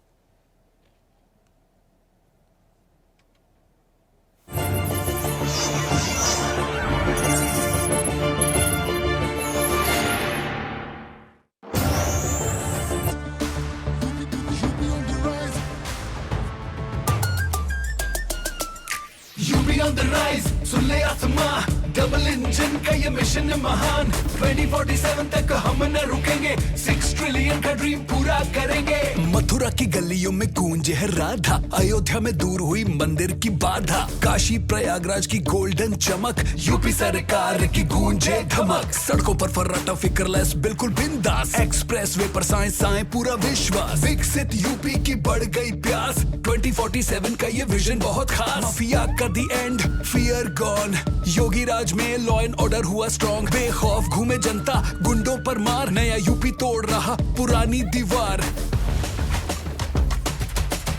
सुन ले आसमां, डबल इंजन का ये मिशन महान 2047 तक हम न रुकेंगे 6 ट्रिलियन का ड्रीम पूरा करेंगे। मथुरा की गलियों में गूंजे है राधा, अयोध्या में दूर हुई मंदिर की बाधा, काशी प्रयागराज की गोल्डन चमक, यूपी सरकार की गूंजे धमक। सड़कों पर फर्राटा फिक्रलेस बिल्कुल बिंदास, एक्सप्रेस वे पर साइंस आए पूरा विश्वास। विकसित यूपी की बढ़ गई प्यास, 2047 का ये विजन बहुत खास। माफिया का दी एंड, फियर गॉन, योगी राज में लॉ एंड ऑर्डर हुआ स्ट्रॉन्ग। बेखौफ घूमे जनता, गुंडों पर मार, नया यूपी तोड़ रहा पुरानी दीवार।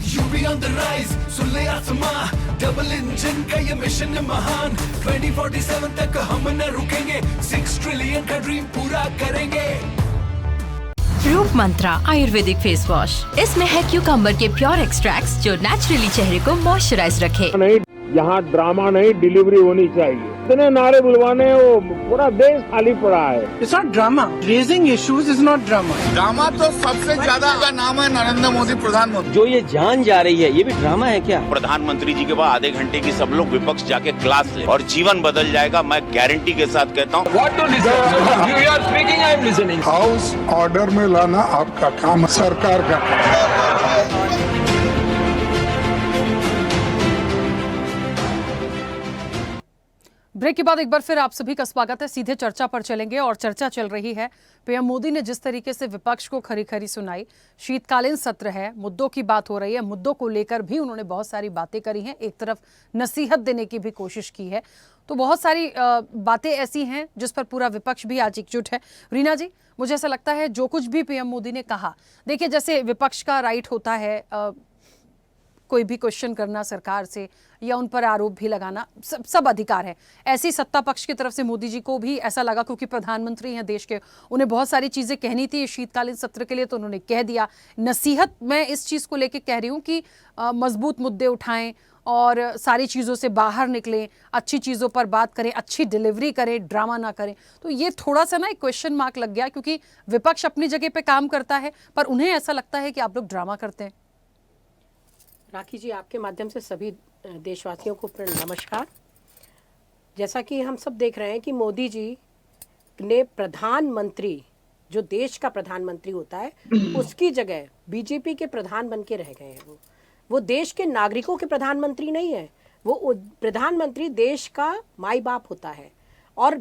यूपी ऑन द राइज, सुन ले आसमां, डबल इंजन का ये मिशन महान 2047 तक हम न रुकेंगे 6 ट्रिलियन का ड्रीम पूरा करेंगे। रूप मंत्रा आयुर्वेदिक फेस वॉश, इसमें है क्यूकम्बर के प्योर एक्सट्रैक्ट्स जो नेचुरली चेहरे को मॉइस्चराइज रखे। नहीं, यहाँ ड्रामा नहीं, डिलीवरी होनी चाहिए। इतने नारे बुलवाने, वो पूरा देश खाली पड़ा है। It's not drama. Raising issues is not drama. Drama तो सबसे ज्यादा का नाम है नरेंद्र मोदी प्रधानमंत्री। जो ये जान जा रही है ये भी ड्रामा है क्या? प्रधानमंत्री जी के बाद आधे घंटे की सब लोग विपक्ष जाके क्लास ले और जीवन बदल जाएगा, मैं गारंटी के साथ कहता हूँ। हाउस ऑर्डर में लाना आपका काम, सरकार का काम। ब्रेक के बाद एक बार फिर आप सभी का स्वागत है। सीधे चर्चा पर चलेंगे और चर्चा चल रही है पीएम मोदी ने जिस तरीके से विपक्ष को खरी खरी सुनाई। शीतकालीन सत्र है, मुद्दों की बात हो रही है, मुद्दों को लेकर भी उन्होंने बहुत सारी बातें करी हैं। एक तरफ नसीहत देने की भी कोशिश की है, तो बहुत सारी बातें ऐसी हैं जिस पर पूरा विपक्ष भी आज एकजुट है। रीना जी, मुझे ऐसा लगता है जो कुछ भी पीएम मोदी ने कहा, देखिए जैसे विपक्ष का राइट होता है कोई भी क्वेश्चन करना सरकार से या उन पर आरोप भी लगाना, सब अधिकार है। ऐसी सत्ता पक्ष की तरफ से मोदी जी को भी ऐसा लगा क्योंकि प्रधानमंत्री हैं देश के, उन्हें बहुत सारी चीज़ें कहनी थी शीतकालीन सत्र के लिए, तो उन्होंने कह दिया। नसीहत मैं इस चीज़ को लेकर कह रही हूँ कि मजबूत मुद्दे उठाएं और सारी चीज़ों से बाहर निकलें, अच्छी चीज़ों पर बात करें, अच्छी डिलीवरी करें, ड्रामा ना करें। तो ये थोड़ा सा ना एक क्वेश्चन मार्क लग गया क्योंकि विपक्ष अपनी जगह पर काम करता है पर उन्हें ऐसा लगता है कि आप लोग ड्रामा करते हैं। राखी जी, आपके माध्यम से सभी देशवासियों को नमस्कार। जैसा कि हम सब देख रहे हैं कि मोदी जी ने प्रधानमंत्री, जो देश का प्रधानमंत्री होता है, उसकी जगह बीजेपी के प्रधान बन के रह गए हैं। वो देश के नागरिकों के प्रधानमंत्री नहीं है, वो प्रधानमंत्री देश का माई बाप होता है और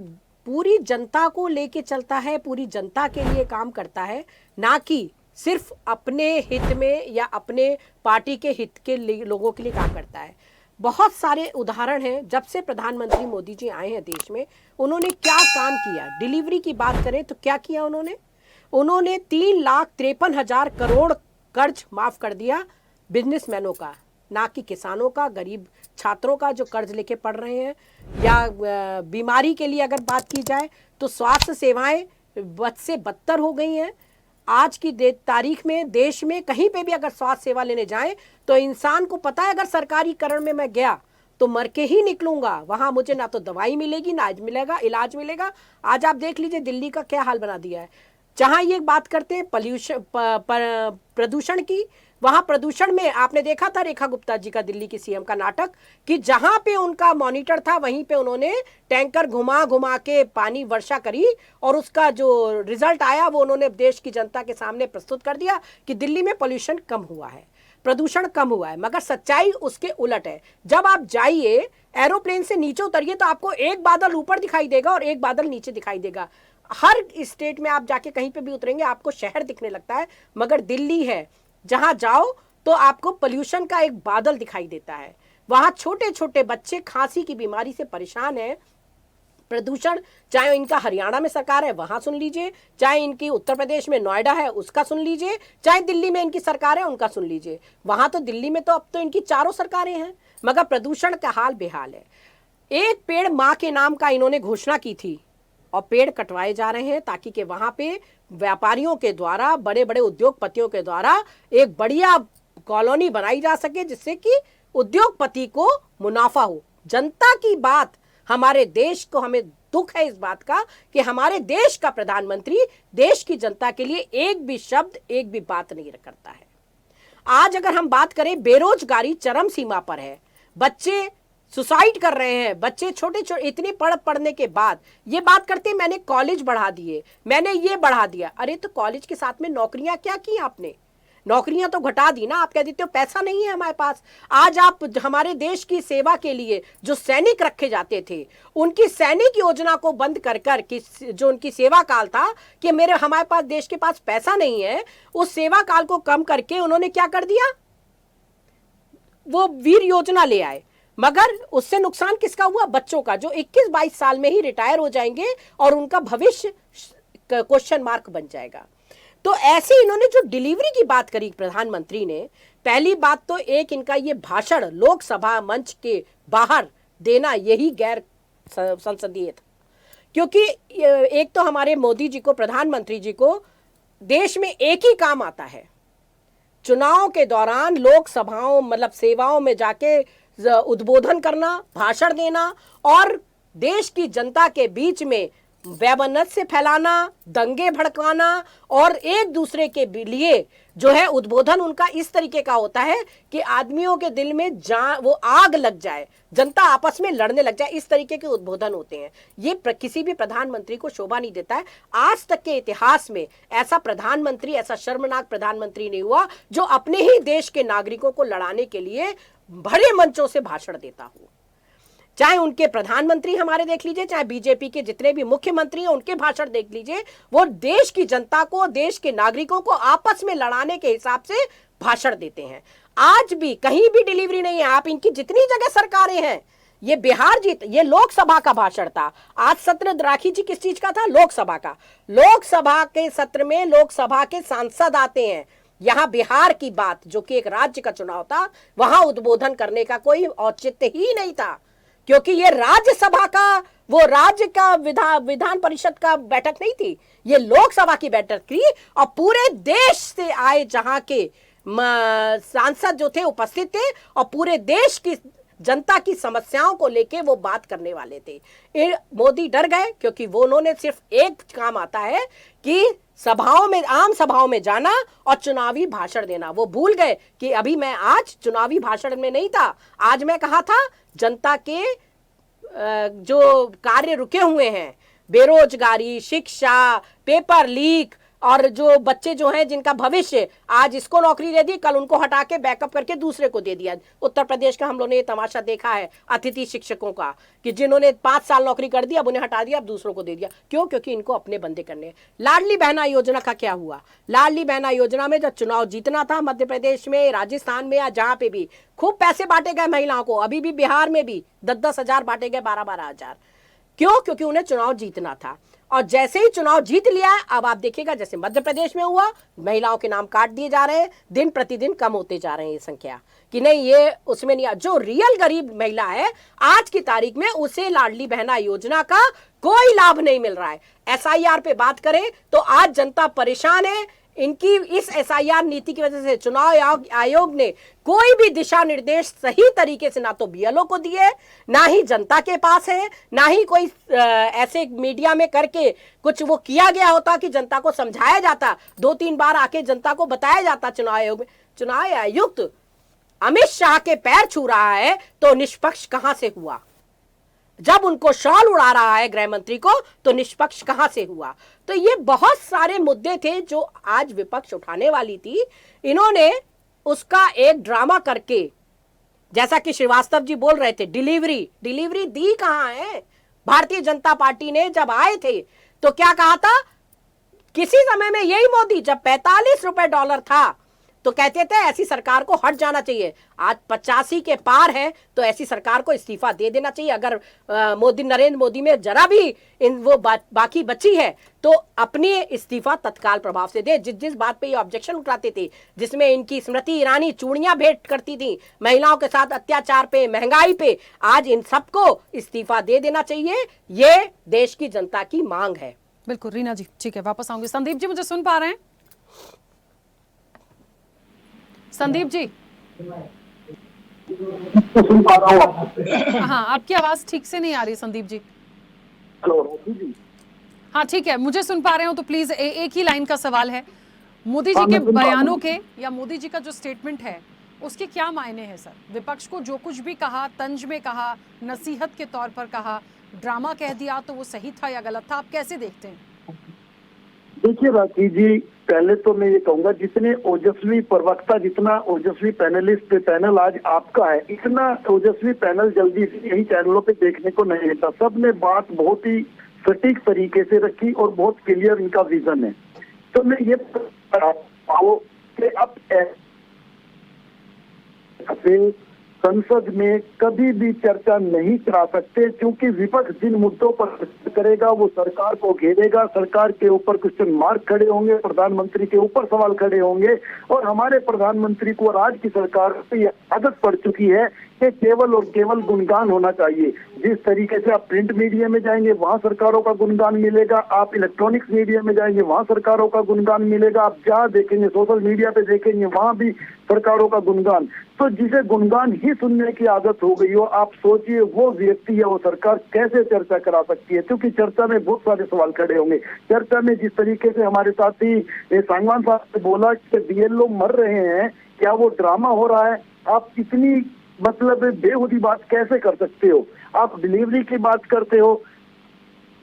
पूरी जनता को लेके चलता है, पूरी जनता के लिए काम करता है, ना कि सिर्फ अपने हित में या अपने पार्टी के हित के लोगों के लिए काम करता है। बहुत सारे उदाहरण हैं, जब से प्रधानमंत्री मोदी जी आए हैं देश में, उन्होंने क्या काम किया। डिलीवरी की बात करें तो क्या किया उन्होंने 3,53,000 करोड़ कर्ज माफ कर दिया बिजनेसमैनों का, ना कि किसानों का, गरीब छात्रों का जो कर्ज लेके पढ़ रहे हैं। या बीमारी के लिए अगर बात की जाए तो स्वास्थ्य सेवाएं बद से बदतर हो गई हैं। आज की तारीख में देश में कहीं पे भी अगर स्वास्थ्य सेवा लेने जाएं तो इंसान को पता है अगर सरकारीकरण में मैं गया तो मर के ही निकलूंगा, वहां मुझे ना तो दवाई मिलेगी ना इलाज मिलेगा। आज आप देख लीजिए दिल्ली का क्या हाल बना दिया है। जहां ये बात करते हैं प्रदूषण की, वहां प्रदूषण में आपने देखा था रेखा गुप्ता जी का, दिल्ली की सीएम का नाटक, कि जहां पे उनका मॉनिटर था वहीं पे उन्होंने टैंकर घुमा घुमा के पानी वर्षा करी और उसका जो रिजल्ट आया वो उन्होंने देश की जनता के सामने प्रस्तुत कर दिया कि दिल्ली में पोल्यूशन कम हुआ है, प्रदूषण कम हुआ है। मगर सच्चाई उसके उलट है। जब आप जाइए एरोप्लेन से नीचे उतरिए तो आपको एक बादल ऊपर दिखाई देगा और एक बादल नीचे दिखाई देगा। हर स्टेट में आप जाके कहीं पे भी उतरेंगे आपको शहर दिखने लगता है, मगर दिल्ली है जहां जाओ तो आपको पोल्यूशन का एक बादल दिखाई देता है। वहां छोटे छोटे बच्चे खांसी की बीमारी से परेशान हैं। प्रदूषण चाहे इनका हरियाणा में सरकार है वहां सुन लीजिए, चाहे इनकी उत्तर प्रदेश में नोएडा है उसका सुन लीजिए, चाहे दिल्ली में इनकी सरकार है उनका सुन लीजिए। वहां तो दिल्ली में तो अब तो इनकी चारों सरकारें हैं, मगर प्रदूषण का हाल बेहाल है। एक पेड़ माँ के नाम का इन्होंने घोषणा की थी और पेड़ कटवाए जा रहे हैं ताकि कि वहां पे व्यापारियों के द्वारा, बड़े बड़े उद्योगपतियों के द्वारा एक बढ़िया कॉलोनी बनाई जा सके जिससे कि उद्योगपति को मुनाफा हो। जनता की बात, हमारे देश को, हमें दुख है इस बात का कि हमारे देश का प्रधानमंत्री देश की जनता के लिए एक भी शब्द, एक भी बात नहीं करता है। आज अगर हम बात करें, बेरोजगारी चरम सीमा पर है। बच्चे सुसाइड कर रहे हैं बच्चे, छोटे छोटे, इतने पढ़ने के बाद ये बात करते हैं मैंने कॉलेज बढ़ा दिए, मैंने ये बढ़ा दिया। अरे तो कॉलेज के साथ में नौकरियां क्या की आपने? नौकरियां तो घटा दी ना। आप कह देते हो पैसा नहीं है हमारे पास। आज आप हमारे देश की सेवा के लिए जो सैनिक रखे जाते थे, उनकी सैनिक योजना को बंद कर कर कि जो उनकी सेवा काल था कि हमारे पास देश के पास पैसा नहीं है, उस सेवा काल को कम करके उन्होंने क्या कर दिया, वो वीर योजना ले आए। मगर उससे नुकसान किसका हुआ? बच्चों का, जो 21-22 साल में ही रिटायर हो जाएंगे और उनका भविष्य क्वेश्चन मार्क बन जाएगा। तो ऐसे इन्होंने जो डिलीवरी की बात करी प्रधानमंत्री ने, पहली बात तो एक इनका ये भाषण लोकसभा मंच के बाहर देना, यही गैर संसदीय था। क्योंकि एक तो हमारे मोदी जी को, प्रधानमंत्री जी को देश में एक ही काम आता है, चुनाव के दौरान लोकसभाओं मतलब सेवाओं में जाके उद्बोधन करना, भाषण देना और देश की जनता के बीच में वैमनस्य फैलाना, दंगे भड़काना और एक दूसरे के लिए जो है उद्बोधन उनका इस तरीके का होता है कि आदमियों के दिल में वो आग लग जाए, जनता आपस में लड़ने लग जाए, इस तरीके के उद्बोधन होते हैं। ये किसी भी प्रधानमंत्री को शोभा नहीं देता है। आज तक के इतिहास में ऐसा प्रधानमंत्री, ऐसा शर्मनाक प्रधानमंत्री नहीं हुआ जो अपने ही देश के नागरिकों को लड़ाने के लिए बड़े मंचों से भाषण देता हो। चाहे उनके प्रधानमंत्री हमारे देख लीजिए, चाहे बीजेपी के जितने भी मुख्यमंत्री हैं उनके भाषण देख लीजिए, वो देश की जनता को, देश के नागरिकों को आपस में लड़ाने के हिसाब से भाषण देते हैं। आज भी कहीं भी डिलीवरी नहीं है। आप इनकी जितनी जगह सरकारें हैं, ये बिहार ये लोकसभा का भाषण था। आज सत्र राखी जी किस चीज का था? लोकसभा का। लोकसभा के सत्र में लोकसभा के सांसद आते हैं। यहां बिहार की बात, जो कि एक राज्य का चुनाव था, वहां उद्बोधन करने का कोई औचित्य ही नहीं था, क्योंकि ये राज्यसभा का, वो राज्य का विधान परिषद का बैठक नहीं थी, ये लोकसभा की बैठक थी। और पूरे देश से आए जहां के सांसद जो थे उपस्थित थे और पूरे देश की जनता की समस्याओं को लेके वो बात करने वाले थे। मोदी डर गए क्योंकि वो उन्होंने सिर्फ एक काम आता है कि सभाओं में, आम सभाओं में जाना और चुनावी भाषण देना। वो भूल गए कि अभी मैं आज चुनावी भाषण में नहीं था, आज मैं कहा था जनता के जो कार्य रुके हुए हैं, बेरोजगारी, शिक्षा, पेपर लीक और जो बच्चे जो हैं जिनका भविष्य, आज इसको नौकरी दे दी, कल उनको हटा के बैकअप करके दूसरे को दे दिया। उत्तर प्रदेश का हम लोगों ने ये तमाशा देखा है अतिथि शिक्षकों का, कि जिन्होंने 5 साल नौकरी कर दी, अब उन्हें हटा दिया, अब दूसरों को दे दिया। क्यों? क्योंकि इनको अपने बंदे करने। लाडली बहना योजना का क्या हुआ? लाडली बहना योजना में जब चुनाव जीतना था मध्य प्रदेश में, राजस्थान में या जहां पे भी, खूब पैसे बांटे गए महिलाओं को। अभी भी बिहार में भी 10-10 हजार बांटे गए, 12-12 हजार। क्यों? क्योंकि उन्हें चुनाव जीतना था। और जैसे ही चुनाव जीत लिया, अब आप देखिएगा जैसे मध्य प्रदेश में हुआ, महिलाओं के नाम काट दिए जा रहे हैं, दिन प्रतिदिन कम होते जा रहे हैं ये संख्या, कि नहीं ये उसमें नहीं। जो रियल गरीब महिला है आज की तारीख में, उसे लाडली बहना योजना का कोई लाभ नहीं मिल रहा है। SIR पे बात करें तो आज जनता परेशान है। इनकी इस SIR नीति की वजह से चुनाव आयोग ने कोई भी दिशा निर्देश सही तरीके से ना तो BLO को दिए, ना ही जनता के पास है, ना ही कोई ऐसे मीडिया में करके कुछ वो किया गया होता कि जनता को समझाया जाता, 2-3 बार आके जनता को बताया जाता चुनाव आयोग में। चुनाव आयुक्त अमित शाह के पैर छू रहा है तो निष्पक्ष कहां से हुआ? जब उनको शॉल उड़ा रहा है गृह मंत्री को, तो निष्पक्ष कहां से हुआ? तो ये बहुत सारे मुद्दे थे जो आज विपक्ष उठाने वाली थी, इन्होंने उसका एक ड्रामा करके, जैसा कि श्रीवास्तव जी बोल रहे थे, डिलीवरी दी कहां है? भारतीय जनता पार्टी ने जब आए थे तो क्या कहा था? किसी समय में यही मोदी, जब 45 रुपए डॉलर था तो कहते थे ऐसी सरकार को हट जाना चाहिए। आज 85 के पार है तो ऐसी सरकार को इस्तीफा दे देना चाहिए। अगर नरेंद्र मोदी में जरा भी वो बाकी बची है तो अपनी इस्तीफा तत्काल प्रभाव से दे। जिस बात पे ये ऑब्जेक्शन उठाते थे, जिसमें इनकी स्मृति ईरानी चूड़ियां भेंट करती थी महिलाओं के साथ अत्याचार पे, महंगाई पे, आज इन सबको इस्तीफा दे देना चाहिए। ये देश की जनता की मांग है। बिल्कुल रीना जी, ठीक है, वापस आऊंगी। संदीप जी मुझे सुन पा रहे हैं? संदीप जी, हाँ, आपकी आवाज ठीक से नहीं आ रही संदीप जी। हाँ ठीक है, मुझे सुन पा रहे हो तो प्लीज एक ही लाइन का सवाल है। मोदी जी के बयानों के, या मोदी जी का जो स्टेटमेंट है उसके क्या मायने हैं सर? विपक्ष को जो कुछ भी कहा, तंज में कहा, नसीहत के तौर पर कहा, ड्रामा कह दिया, तो वो सही था या गलत था? आप कैसे देखते हैं? देखिए राखी जी, पहले तो मैं ये कहूंगा, जितने ओजस्वी प्रवक्ता, जितना ओजस्वी पैनलिस्ट पैनल आज आपका है, इतना ओजस्वी पैनल जल्दी से यही चैनलों पे देखने को नहीं मिलता। सबने बात बहुत ही सटीक तरीके से रखी और बहुत क्लियर इनका विजन है। तो मैं ये कि अब संसद में कभी भी चर्चा नहीं करा सकते, क्योंकि विपक्ष जिन मुद्दों पर करेगा वो सरकार को घेरेगा, सरकार के ऊपर क्वेश्चन मार्क खड़े होंगे, प्रधानमंत्री के ऊपर सवाल खड़े होंगे। और हमारे प्रधानमंत्री को और आज की सरकार पे ये आदत पड़ चुकी है कि केवल और केवल गुणगान होना चाहिए। जिस तरीके से आप प्रिंट मीडिया में जाएंगे वहां सरकारों का गुणगान मिलेगा, आप इलेक्ट्रॉनिक्स मीडिया में जाएंगे वहां सरकारों का गुणगान मिलेगा, आप जहां देखेंगे सोशल मीडिया पे देखेंगे वहां भी सरकारों का गुणगान। तो जिसे गुणगान ही सुनने की आदत हो गई हो, आप सोचिए वो व्यक्ति या वो सरकार कैसे चर्चा करा सकती है, क्योंकि चर्चा में बहुत सारे सवाल खड़े होंगे। चर्चा में जिस तरीके से हमारे साथी सांगवान साहब ने बोला कि बीएलओ मर रहे हैं, क्या वो ड्रामा हो रहा है? आप इतनी मतलब बेहुदी बात कैसे कर सकते हो? आप डिलीवरी की बात करते हो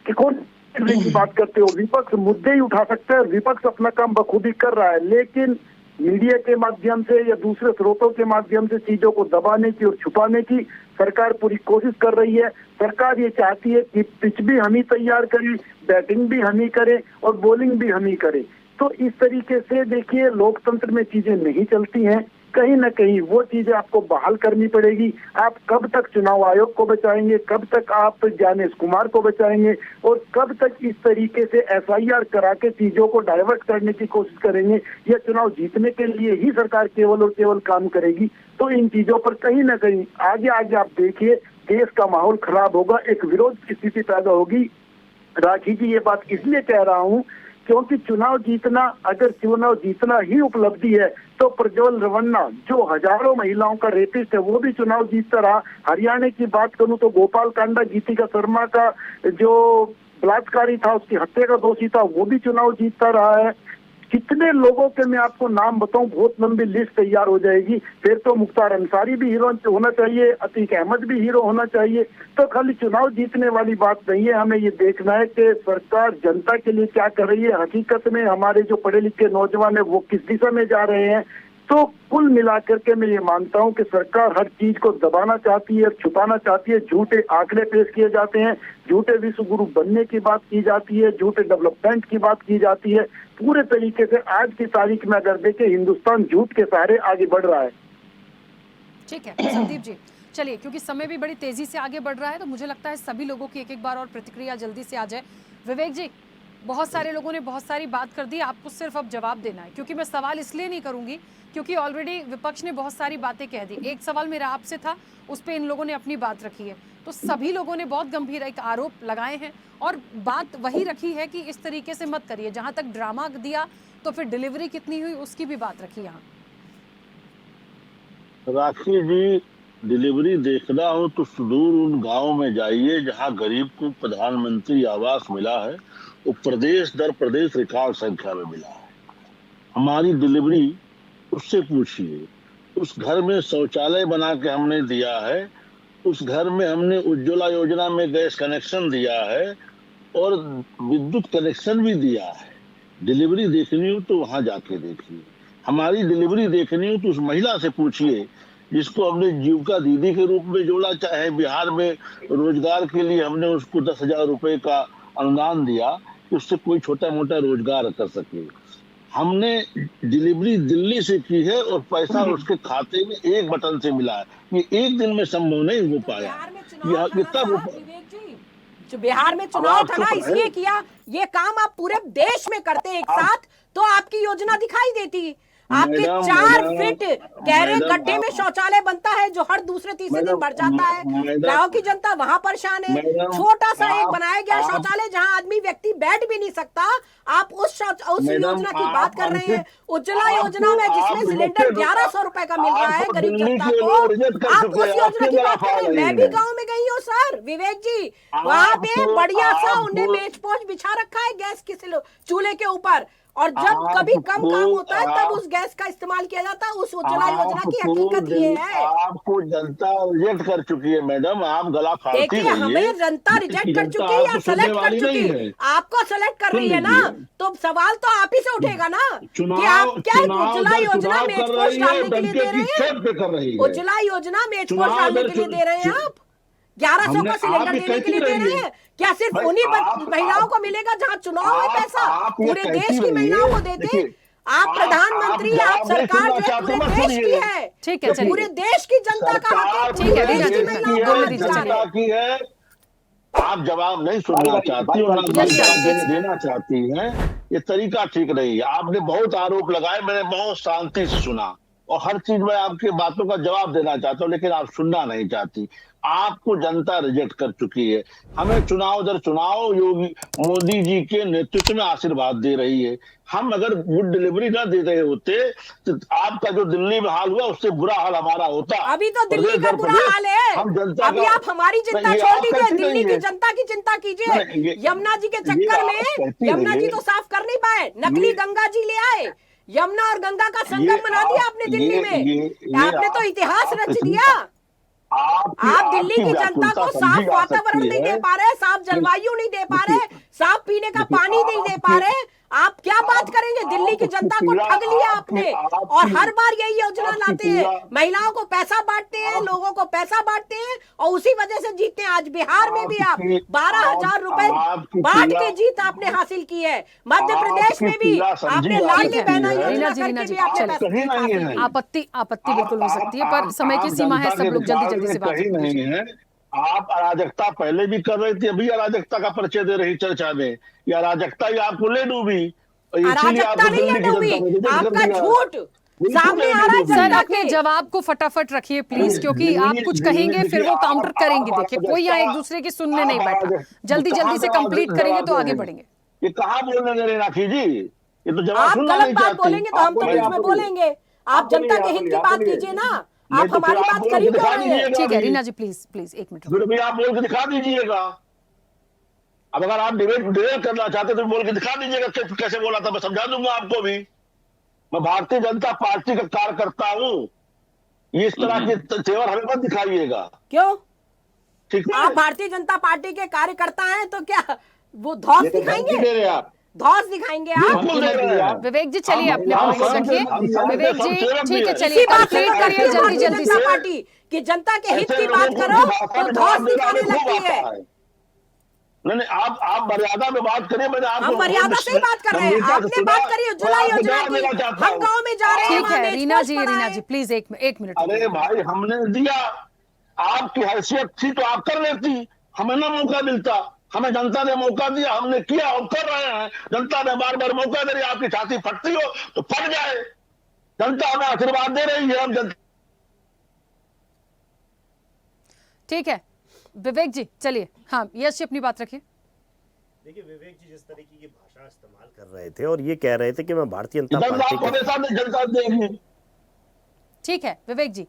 कि कौन डिलीवरी की बात करते हो? विपक्ष मुद्दे ही उठा सकता है, विपक्ष अपना काम बखूबी कर रहा है, लेकिन मीडिया के माध्यम से या दूसरे स्रोतों के माध्यम से चीजों को दबाने की और छुपाने की सरकार पूरी कोशिश कर रही है। सरकार ये चाहती है कि पिच भी हम ही तैयार करें, बैटिंग भी हम ही करें और बॉलिंग भी हम ही करें। तो इस तरीके से देखिए लोकतंत्र में चीजें नहीं चलती हैं, कहीं ना कहीं वो चीजें आपको बहाल करनी पड़ेगी। आप कब तक चुनाव आयोग को बचाएंगे, कब तक आप ज्ञानेश कुमार को बचाएंगे और कब तक इस तरीके से एफआईआर करा के चीजों को डाइवर्ट करने की कोशिश करेंगे, या चुनाव जीतने के लिए ही सरकार केवल और केवल काम करेगी? तो इन चीजों पर कहीं ना कहीं आगे आगे आप देखिए देश का माहौल खराब होगा, एक विरोध की स्थिति पैदा होगी। राखी जी, ये बात इसलिए कह रहा हूँ क्योंकि चुनाव जीतना, अगर चुनाव जीतना ही उपलब्धि है तो प्रज्वल रेवन्ना जो हजारों महिलाओं का रेपिस्ट है वो भी चुनाव जीतता रहा। हरियाणा की बात करूं तो गोपाल कांडा, गीतिका शर्मा का जो बलात्कारी था, उसकी हत्या का दोषी था, वो भी चुनाव जीतता रहा है। कितने लोगों के मैं आपको नाम बताऊं, बहुत लंबी लिस्ट तैयार हो जाएगी। फिर तो मुख्तार अंसारी भी हीरो होना चाहिए, अतीक अहमद भी हीरो होना चाहिए। तो खाली चुनाव जीतने वाली बात नहीं है, हमें ये देखना है कि सरकार जनता के लिए क्या कर रही है, हकीकत में हमारे जो पढ़े लिखे नौजवान है वो किस दिशा में जा रहे हैं। तो कुल मिलाकर के मैं ये मानता हूं कि सरकार हर चीज को दबाना चाहती है, छुपाना चाहती है। झूठे आंकड़े पेश किए जाते हैं, झूठे विश्व गुरु बनने की बात की जाती है, झूठे डेवलपमेंट की बात की जाती है। पूरे तरीके से आज की तारीख में अगर देखें हिंदुस्तान झूठ के सहारे आगे बढ़ रहा है। ठीक है संदीप जी, चलिए क्योंकि समय भी बड़ी तेजी से आगे बढ़ रहा है तो मुझे लगता है सभी लोगों की एक बार और प्रतिक्रिया जल्दी से आ जाए। विवेक जी, बहुत सारे लोगों ने बहुत सारी बात कर दी, आपको सिर्फ अब जवाब देना है, क्योंकि मैं सवाल इसलिए नहीं करूंगी क्योंकि ऑलरेडी विपक्ष ने बहुत सारी बातें कह दी। एक सवाल मेरा आपसे था, उस पर इन लोगों ने अपनी बात रखी है, तो सभी लोगों ने बहुत गंभीर एक आरोप लगाए हैं और बात वही रखी है कि इस तरीके से मत करिए। जहां तक ड्रामा दिया तो फिर डिलीवरी कितनी हुई उसकी भी बात रखी। यहाँ राखी जी, डिलीवरी देखना हो तो सुदूर उन गांव में जाइए जहां गरीब को प्रधानमंत्री आवास मिला है, वो प्रदेश दर प्रदेश रिकॉर्ड संख्या में मिला है। हमारी डिलीवरी उससे पूछिए। उस घर में शौचालय बना के हमने दिया है, उस घर में हमने उज्ज्वला योजना में गैस कनेक्शन दिया है और विद्युत कनेक्शन भी दिया है। डिलीवरी देखनी हो तो वहां जाके देखिए। हमारी डिलीवरी देखनी हो तो उस महिला से पूछिए जिसको हमने जीविका दीदी के रूप में जोड़ा, चाहे बिहार में रोजगार के लिए हमने उसको 10,000 रुपए का अनुदान दिया कि उससे कोई छोटा मोटा रोजगार कर सके। हमने डिलीवरी दिल्ली से की है और पैसा उसके खाते में एक बटन से मिला है। ये एक दिन में संभव नहीं हो पाया। जो बिहार में चुनाव था ना, इसलिए किया। ये काम आप पूरे देश में करते एक साथ तो आपकी योजना दिखाई देती। आपके 4 फीट गहरे गड्ढे में शौचालय बनता है जो हर दूसरे तीसरे दिन बढ़ जाता है। गांव की जनता वहां परेशान है। छोटा सा एक बनाया गया शौचालय जहां आदमी व्यक्ति बैठ भी नहीं सकता। आप उस योजना की बात कर रहे हैं। उज्ज्वला योजना में जिसमें सिलेंडर 1100 रुपए का मिल रहा है गरीब जनता को, आप उस योजना की बात कर रहे हैं। मैं भी गाँव में गई हूँ सर विवेक जी, वहां पे बढ़िया सा उन्हें मेज पोच बिछा रखा है गैस के चूल्हे के ऊपर। और जब कभी कम काम होता है तब उस गैस का इस्तेमाल किया जाता है। उस उज्ज्वला योजना की हकीकत ये है। आपको जनता रिजेक्ट कर चुकी है मैडम, आप गला फाड़ती रही देखिए, है। हमें जनता रिजेक्ट कर चुकी है या सेलेक्ट कर चुकी है? आपको सेलेक्ट कर रही है ना, तो सवाल तो आप ही से उठेगा ना कि आप क्या उज्ज्वला योजना में एक्सपोर्ट डालने के लिए दे रहे हैं? उज्ज्वला योजना में एक्सपोर्ट डालने के लिए दे रहे हैं आप? 1100 का सिलेंडर देने के लिए दे रहे हैं? क्या सिर्फ उन्हीं महिलाओं को मिलेगा जहां चुनाव में पैसा पूरे देश की महिलाओं को देते? आप प्रधानमंत्री, आप सरकार जो है पूरे देश की है। ठीक है, पूरे देश की जनता का हक है। ठीक है, रीना जी जनता की है। आप जवाब नहीं सुनना चाहती और जवाब देना चाहती हैं, ये तरीका ठीक नहीं है। आपने बहुत आरोप लगाए, मैंने बहुत शांति से सुना और हर चीज में आपकी बातों का जवाब देना चाहता हूँ, लेकिन आप सुनना नहीं चाहती। आपको जनता रिजेक्ट कर चुकी है। हमें चुनाव दर चुनाव योगी मोदी जी के नेतृत्व में आशीर्वाद दे रही है। हम अगर गुड डिलीवरी ना दे रहे होते तो आपका जो दिल्ली में हाल हुआ उससे बुरा हाल हमारा होता। अभी तो दिल्ली का बुरा हाल है। हम जनता अभी आप हमारी चिंता छोड़ दीजिए, दिल्ली की जनता की चिंता कीजिए। यमुना जी के चक्कर में यमुना जी तो साफ कर नहीं पाए, नकली गंगा जी ले आए। यमुना और गंगा का संगम बना दिया आपने दिल्ली में। आपने तो इतिहास रच दिया। आप दिल्ली की जनता को साफ वातावरण नहीं दे पा रहे, साफ जलवायु नहीं दे पा रहे, साफ पीने का पानी नहीं दे पा रहे। आप क्या बात करेंगे? दिल्ली की जनता को ठग लिया आपने और हर बार यही योजना लाते हैं। महिलाओं को पैसा बांटते हैं, लोगों को पैसा बांटते हैं और उसी वजह से जीतते हैं। आज बिहार में भी आप 12,000 रुपए बांट के जीत आपने हासिल की है। मध्य प्रदेश में भी आपने लाडली बहना योजना करके भी आपने आपत्ति बिल्कुल हो सकती है, पर समय की सीमा है, सब लोग जल्दी जल्दी से बात करें। आप अराजकता पहले भी कर रही थी, अभी अराजकता का परिचय दे रही चर्चा में। ये अराजकता ही आपको ले डूबी। अराजकता नहीं ले डूबी, आपका झूठ सामने आ रहा है। सर, अपने जवाब को फटाफट रखिए प्लीज, क्योंकि आप कुछ कहेंगे फिर वो काउंटर करेंगे। देखिए, कोई यहाँ एक दूसरे की सुनने नहीं बैठा। जल्दी जल्दी से कंप्लीट करेंगे तो आगे बढ़ेंगे। ये कहाँ बोलने दे रहे राखी जी? ये तो जवाब आप सुनना गलत नहीं बात चाहती। बोलेंगे तो हम तो बीच में बोलेंगे। आप जनता के हित की बात कीजिए ना, आप हमारी बात कर ही क्यों रहे हैं? ठीक है रीना जी, प्लीज 1 मिनट। फिर भी आप बोल के दिखा दीजिएगा। अब अगर आप डिबेट करना चाहते तो बोल के दिखा दीजिएगा कैसे बोला था, मैं समझा दूंगा आपको भी। मैं भारतीय जनता पार्टी का कार्यकर्ता हूँ, ये इस तरह के तेवर हमें मत दिखाइएगा। क्यों? ठीक है, आप भारतीय जनता पार्टी के कार्यकर्ता हैं तो क्या वो धौस दिखाएंगे? आप धौस दिखाएंगे आप? विवेक जी चलिए, अपने पॉइंट्स रखिए। विवेक जी ठीक है, चलिए कंप्लीट करिए जल्दी जल्दी से। पार्टी की जनता के हित की बात करो तो धौस दिखाने लगती है। नहीं, आप मर्यादा में बात करिए। मैंने आपको हम मर्यादा से ही बात कर रहे हैं। आपने बात करी उज्ज्वला योजना की, हम गाँव में जा रहे हैं। ठीक है रीना जी प्लीज 1 मिनट। अरे भाई, हमने दिया, आपकी हैसियत थी तो आप कर लेती, हमें ना मौका मिलता। हमें जनता ने मौका दिया, हमने किया और कर रहे हैं। जनता ने बार बार मौका दे रही है। आपकी छाती फटती हो तो फट जाए। जनता हमें आशीर्वाद दे रही है, हम जनता। ठीक है विवेक जी, चलिए। हाँ यश जी अपनी बात रखिए। देखिए विवेक जी जिस तरीके की भाषा इस्तेमाल कर रहे थे और ये कह रहे थे कि मैं भारतीय जनता पार्टी के, जनता देगी। ठीक है विवेक जी,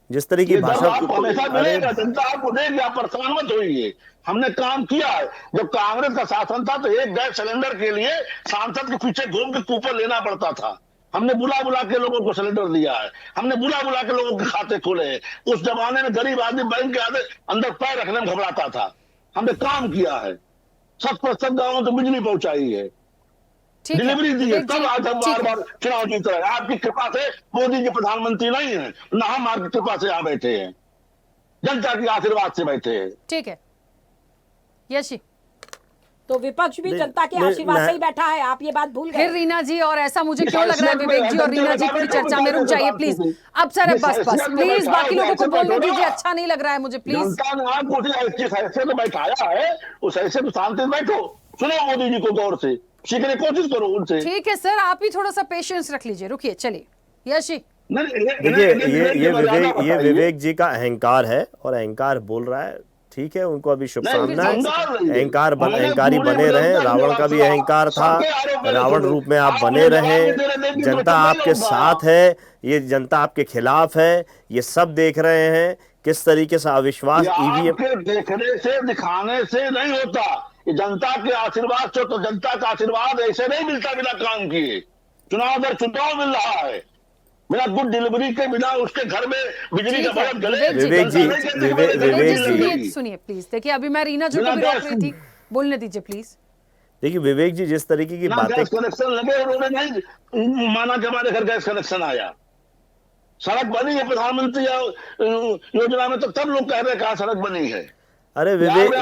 जिस तरह की भाषा हमेशा मिलेगा, जनता आपको देगी, आप परेशान मत होइए। हमने काम किया है। जब कांग्रेस का शासन था तो एक गैस सिलेंडर के लिए सांसद के पीछे घूम के कूपन लेना पड़ता था। हमने बुला बुला के लोगों को सिलेंडर दिया है, हमने बुला बुला के लोगों के खाते खोले हैं। उस जमाने में गरीब आदमी बैंक के अंदर पैर रखने में घबराता था। हमने काम किया है, 100% गाँव तो बिजली पहुंचाई है, डिलीवरी दी है, तब आज हम बार बार चुनाव जीत रहे हैं। आपकी कृपा से मोदी जी प्रधानमंत्री नहीं है, न हम आपकी कृपा से यहाँ बैठे हैं, जनता के आशीर्वाद से बैठे हैं। ठीक है यश जी, तो विपक्ष भी जनता के आशीर्वाद से ही बैठा है, आप ये बात भूल गए। फिर रीना जी, और ऐसा मुझे क्यों लग रहा है विवेक जी और रीना जी पूरी चर्चा में रुक जाइए प्लीज। अब सर बस प्लीज, बाकी लोगों को बोलने दीजिए, अच्छा नहीं लग रहा है मुझे प्लीज। जनता ने आपको तो बैठाया है, उस ऐसे तो शांति से बैठो, सुनो मोदी जी को गौर से, सीखने की कोशिश करो उनसे। ठीक है सर, आप ही थोड़ा सा पेशेंस रख लीजिए, रुकिए। चलिए यश जी। देखिए ये विवेक जी का अहंकार है और अहंकार बोल रहा है, ठीक है, उनको अभी शुभकामनाएं। अहंकारी बने रहे। रावण का भी अहंकार था, रावण रूप में आप बने रहे। जनता आपके साथ है, ये जनता आपके खिलाफ है, ये सब देख रहे हैं किस तरीके से अविश्वास ईवीएम देखने से दिखाने से नहीं होता। कि जनता के आशीर्वाद से, तो जनता का आशीर्वाद ऐसे नहीं मिलता बिना काम किए। चुनाव दर चुनाव मिल रहा है, बिना गुड डिलीवरी के, बिना उसके घर में बिजली का बल्ब जले। विवेक जी सुनिए प्लीज। देखिए अभी मैं रीना जी को भी रोक रही थी, बोलने दीजिए प्लीज। देखिए विवेक जी, जिस तरीके की बातें, गैस कनेक्शन लगे, उन्होंने नहीं माना कि हमारे घर गैस कनेक्शन आया। सड़क बनी है प्रधानमंत्री योजना में, तो तब लोग कह रहे हैं कहाँ सड़क बनी है। अरे विवेक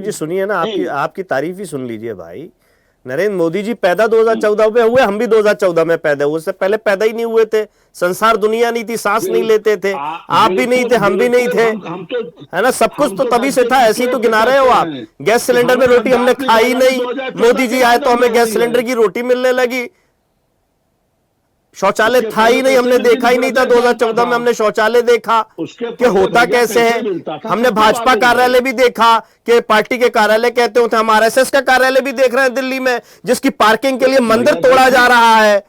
जी सुनिए ना, आपकी तारीफ ही सुन लीजिए भाई। नरेंद्र मोदी जी पैदा 2014 में हुए, हम भी 2014 में पैदा हुए, उससे पहले पैदा ही नहीं हुए थे। संसार दुनिया नहीं थी, सांस नहीं लेते थे, आप भी नहीं थे, हम भी नहीं थे, है ना। सब कुछ तो तभी से था, ऐसे ही तो गिना रहे हो आप। गैस सिलेंडर में रोटी हमने खाई नहीं, मोदी जी आए तो हमें गैस सिलेंडर की रोटी मिलने लगी। शौचालय था ही नहीं, हमने देखा ही नहीं था। 2014 में हमने शौचालय देखा कि होता कैसे है। हमने भाजपा कार्यालय भी देखा कि पार्टी के कार्यालय कहते होते, हम आरएसएस का कार्यालय भी देख रहे हैं दिल्ली में, जिसकी पार्किंग के लिए मंदिर तोड़ा जा रहा है,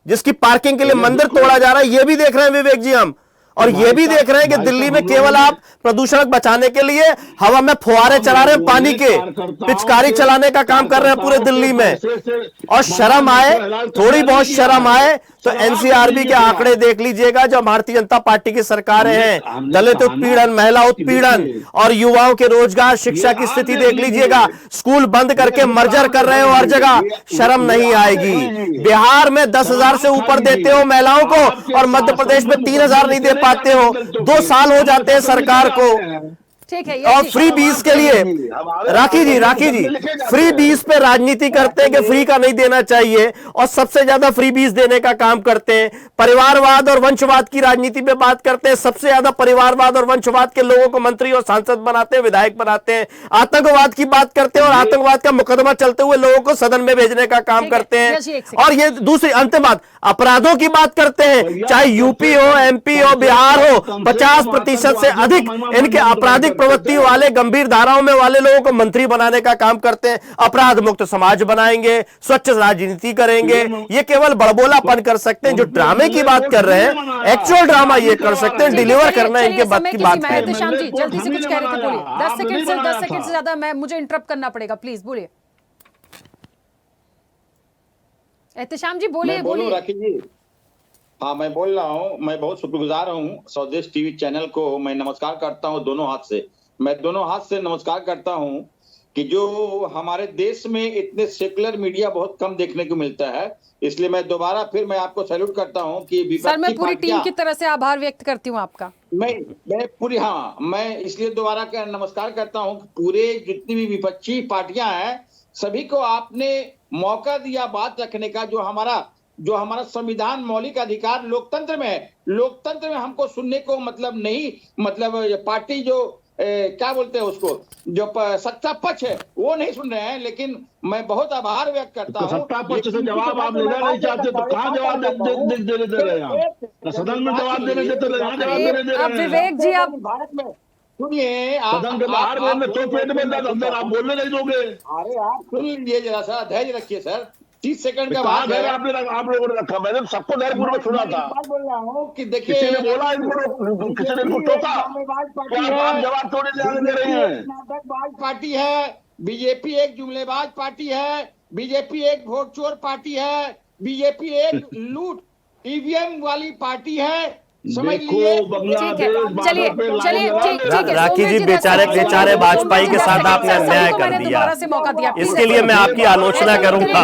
जिसकी पार्किंग के लिए मंदिर तोड़ा जा रहा है, ये भी देख रहे हैं विवेक जी हम। और ये भी देख रहे हैं कि दिल्ली में केवल आप प्रदूषण बचाने के लिए हवा में फुहारे चला रहे हैं, पानी के पिचकारी चलाने का काम कर रहे हैं पूरे दिल्ली में। और शर्म आए, थोड़ी बहुत शर्म आए तो एनसीआरबी के आंकड़े देख लीजिएगा। जो भारतीय जनता पार्टी की सरकारें हैं, दलित उत्पीड़न, महिला उत्पीड़न और युवाओं के रोजगार, शिक्षा की स्थिति देख लीजिएगा। स्कूल बंद करके मर्जर कर रहे हो हर जगह, शर्म नहीं आएगी। बिहार में 10,000 से ऊपर देते हो महिलाओं को, और मध्य प्रदेश में 3,000 नहीं दे पाते हो। 2 साल हो जाते हैं सरकार को। ठीक है, और फ्री बीस के लिए राखी जी फ्री बीस पे राजनीति करते हैं कि फ्री का नहीं देना चाहिए, और सबसे ज्यादा फ्री बीस देने का काम करते हैं। परिवारवाद और वंशवाद की राजनीति पे बात करते हैं, सबसे ज्यादा परिवारवाद और वंशवाद के लोगों को मंत्री और सांसद बनाते हैं, विधायक बनाते हैं। आतंकवाद की बात करते हैं और आतंकवाद का मुकदमा चलते हुए लोगों को सदन में भेजने का काम करते हैं। और ये दूसरी अंतिम बात, अपराधों की बात करते हैं, चाहे यूपी हो, एमपी हो, बिहार हो, 50% से अधिक इनके आपराधिक प्रवृत्ति वाले, गंभीर धाराओं में वाले लोगों को मंत्री बनाने का काम करते हैं। अपराध मुक्त समाज बनाएंगे, स्वच्छ राजनीति करेंगे। ये केवल बड़बोलापन कर सकते हैं। जो ड्रामे की बात कर रहे हैं, एक्चुअल ड्रामा ये कर सकते हैं, डिलीवर करना है इनके बात की बात है। एहतेशाम जी जल्दी से कुछ कह रहे थे, बोलिए। 10 सेकंड से ज्यादा मुझे इंटरप्ट करना पड़ेगा, प्लीज बोलिए। एहतेशाम जी बोलिए। राखी जी, हाँ मैं बोल रहा हूँ। मैं बहुत शुक्रगुजार हूँ स्वदेश टीवी चैनल को, मैं नमस्कार करता हूँ दोनों हाथ से। मैं दोनों हाथ से नमस्कार करता हूँ कि जो हमारे देश में इतने सेकुलर मीडिया बहुत कम देखने को मिलता है, इसलिए मैं दोबारा फिर मैं आपको सैल्यूट करता हूँ कि सर मैं पूरी टीम की तरफ से आभार व्यक्त करती हूँ आपका। मैं पूरी, हाँ मैं इसलिए दोबारा नमस्कार करता हूँ। पूरे जितनी भी विपक्षी पार्टियां हैं, सभी को आपने मौका दिया बात रखने का। जो हमारा संविधान मौलिक अधिकार लोकतंत्र में है, लोकतंत्र में हमको सुनने को पार्टी जो क्या बोलते हैं उसको, जो सत्ता पक्ष है वो नहीं सुन रहे हैं। लेकिन मैं बहुत आभार व्यक्त करता हूँ। सत्ता पक्ष से जवाब आप लेना नहीं चाहते तो कहाँ जवाब देने दे रहे हैं आप? सदन में जवाब देने देते रहे। विवेक जी आप भारत में सुनिए, सदन के बाहर बोलने तो पेट में दर्द, अंदर आप बोलने नहीं दोगे। अरे आप सुन लीजिए जरा सा, धैर्य रखिए सर। 30 सेकंड का बात है। आप लोगों ने रखा, मैंने सबको धैर्यपूर्वक सुना था। बोल रहा हूँ कि देखिए, किसी ने बोला इनको, किसी ने इनको टोका, आप जवाब थोड़े दे रही है। नाटकबाज पार्टी है, बीजेपी एक जुमलेबाज पार्टी है, बीजेपी एक वोट चोर पार्टी है, बीजेपी एक लूट ईवीएम वाली पार्टी है। समझ लीजिए। चलिए राखी जी, बेचारे वाजपेयी के साथ आपने अन्याय कर दिया, इसके लिए मैं आपकी आलोचना करूंगा।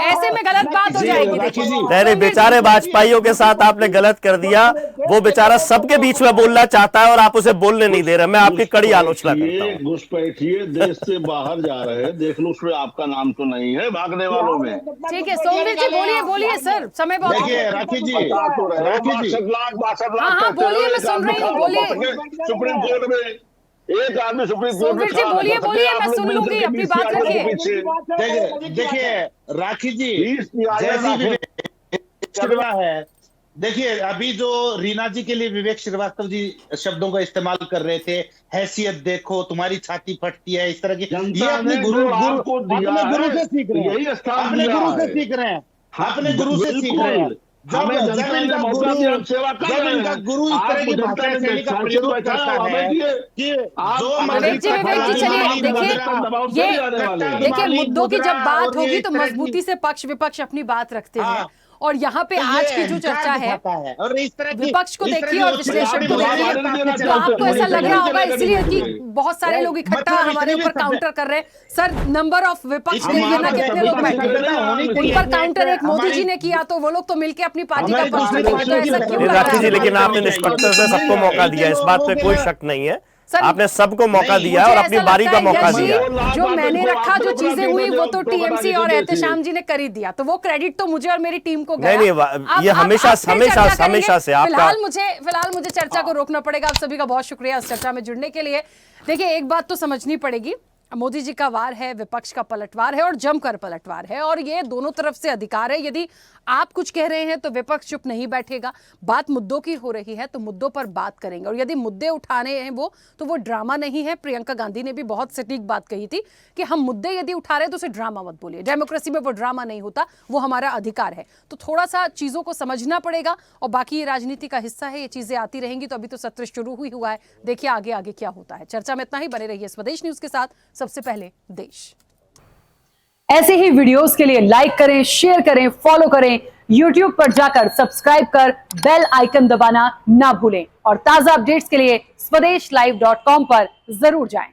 ऐसे में गलत बात हो जाएगी। नहीं, बेचारे वाजपेयियों के साथ आपने गलत कर दिया। वो बेचारा सबके बीच में बोलना चाहता है और आप उसे बोलने नहीं दे रहे। मैं आपकी कड़ी आलोचना करता हूँ। घुसपैठिए देश से बाहर जा रहे हैं, देख लो उसमें आपका नाम तो नहीं है भागने वालों में। ठीक है सोमवीर जी बोलिए सर, समय बहुत। देखिए राखी जी, बोलिए, मैं सुन रही हूँ, बोलिए। सुप्रीम कोर्ट में एक आदमी सुप्रीम कोर्ट में बोलिए, मैं सुन लूंगी, अपनी बात रखिए। देखिए राखी जी, जैसी है, देखिए अभी जो रीना जी के लिए विवेक श्रीवास्तव जी शब्दों का इस्तेमाल कर रहे थे, हैसियत देखो, तुम्हारी छाती फटती है, इस तरह की, ये अपने गुरु से सीख रहे हैं, अपने गुरु से सीख रहे हैं। हमें जनता ने मौका दिया, हम सेवा कर रहे हैं। जब गुरु इस तरह की भाषा शैली का प्रयोग करता है कि विवेक जी चलिए देखिए मुद्दों की जब बात होगी तो मजबूती से पक्ष विपक्ष अपनी बात रखते हैं, और यहाँ पे आज की जो चर्चा है और इस तरह विपक्ष को देखिए और विश्लेषण को देखिए, तो आपको ऐसा लग रहा होगा इसलिए कि बहुत सारे लोग इकट्ठा हमारे ऊपर काउंटर कर रहे हैं। सर नंबर ऑफ विपक्ष देखिए ना कितने लोग बैठे, उन पर काउंटर एक मोदी जी ने किया तो वो लोग तो मिलके अपनी पार्टी का पक्ष रखेंगे, तो ऐसा क्यों लग रहा राखी जी है? लेकिन आपने निष्पक्षता से सबको मौका दिया, इस बात पे कोई शक नहीं है, आपने सबको मौका दिया और अपनी बारी का मौका दिया। जो मैंने रखा जो चीजें हुई वो तो टीएमसी और एहतेशाम जी ने कर ही दिया, तो वो क्रेडिट तो मुझे और मेरी टीम को गया। नहीं ये हमेशा से आपका। फिलहाल मुझे चर्चा को रोकना पड़ेगा। आप सभी का बहुत शुक्रिया इस चर्चा में जुड़ने के लिए। देखिए एक बात तो समझनी पड़ेगी, मोदी जी का वार है, विपक्ष का पलटवार है और जमकर पलटवार है, और ये दोनों तरफ से अधिकार है। यदि आप कुछ कह रहे हैं तो विपक्ष चुप नहीं बैठेगा, बात मुद्दों की हो रही है तो मुद्दों पर बात करेंगे, और यदि मुद्दे उठाने हैं वो तो वो ड्रामा नहीं है। प्रियंका गांधी ने भी बहुत सटीक बात कही थी कि हम मुद्दे यदि उठा रहे हैं तो उसे ड्रामा मत बोलिए, डेमोक्रेसी में वो ड्रामा नहीं होता, वो हमारा अधिकार है। तो थोड़ा सा चीजों को समझना पड़ेगा, और बाकी ये राजनीति का हिस्सा है, ये चीजें आती रहेंगी। तो अभी तो सत्र शुरू ही हुआ है, देखिए आगे आगे क्या होता है। चर्चा में इतना ही, बने रहिए स्वदेश न्यूज के साथ, सबसे पहले देश। ऐसे ही वीडियोस के लिए लाइक करें, शेयर करें, फॉलो करें, YouTube पर जाकर सब्सक्राइब कर बेल आइकन दबाना ना भूलें, और ताजा अपडेट्स के लिए स्वदेशलाइव.com पर जरूर जाएं।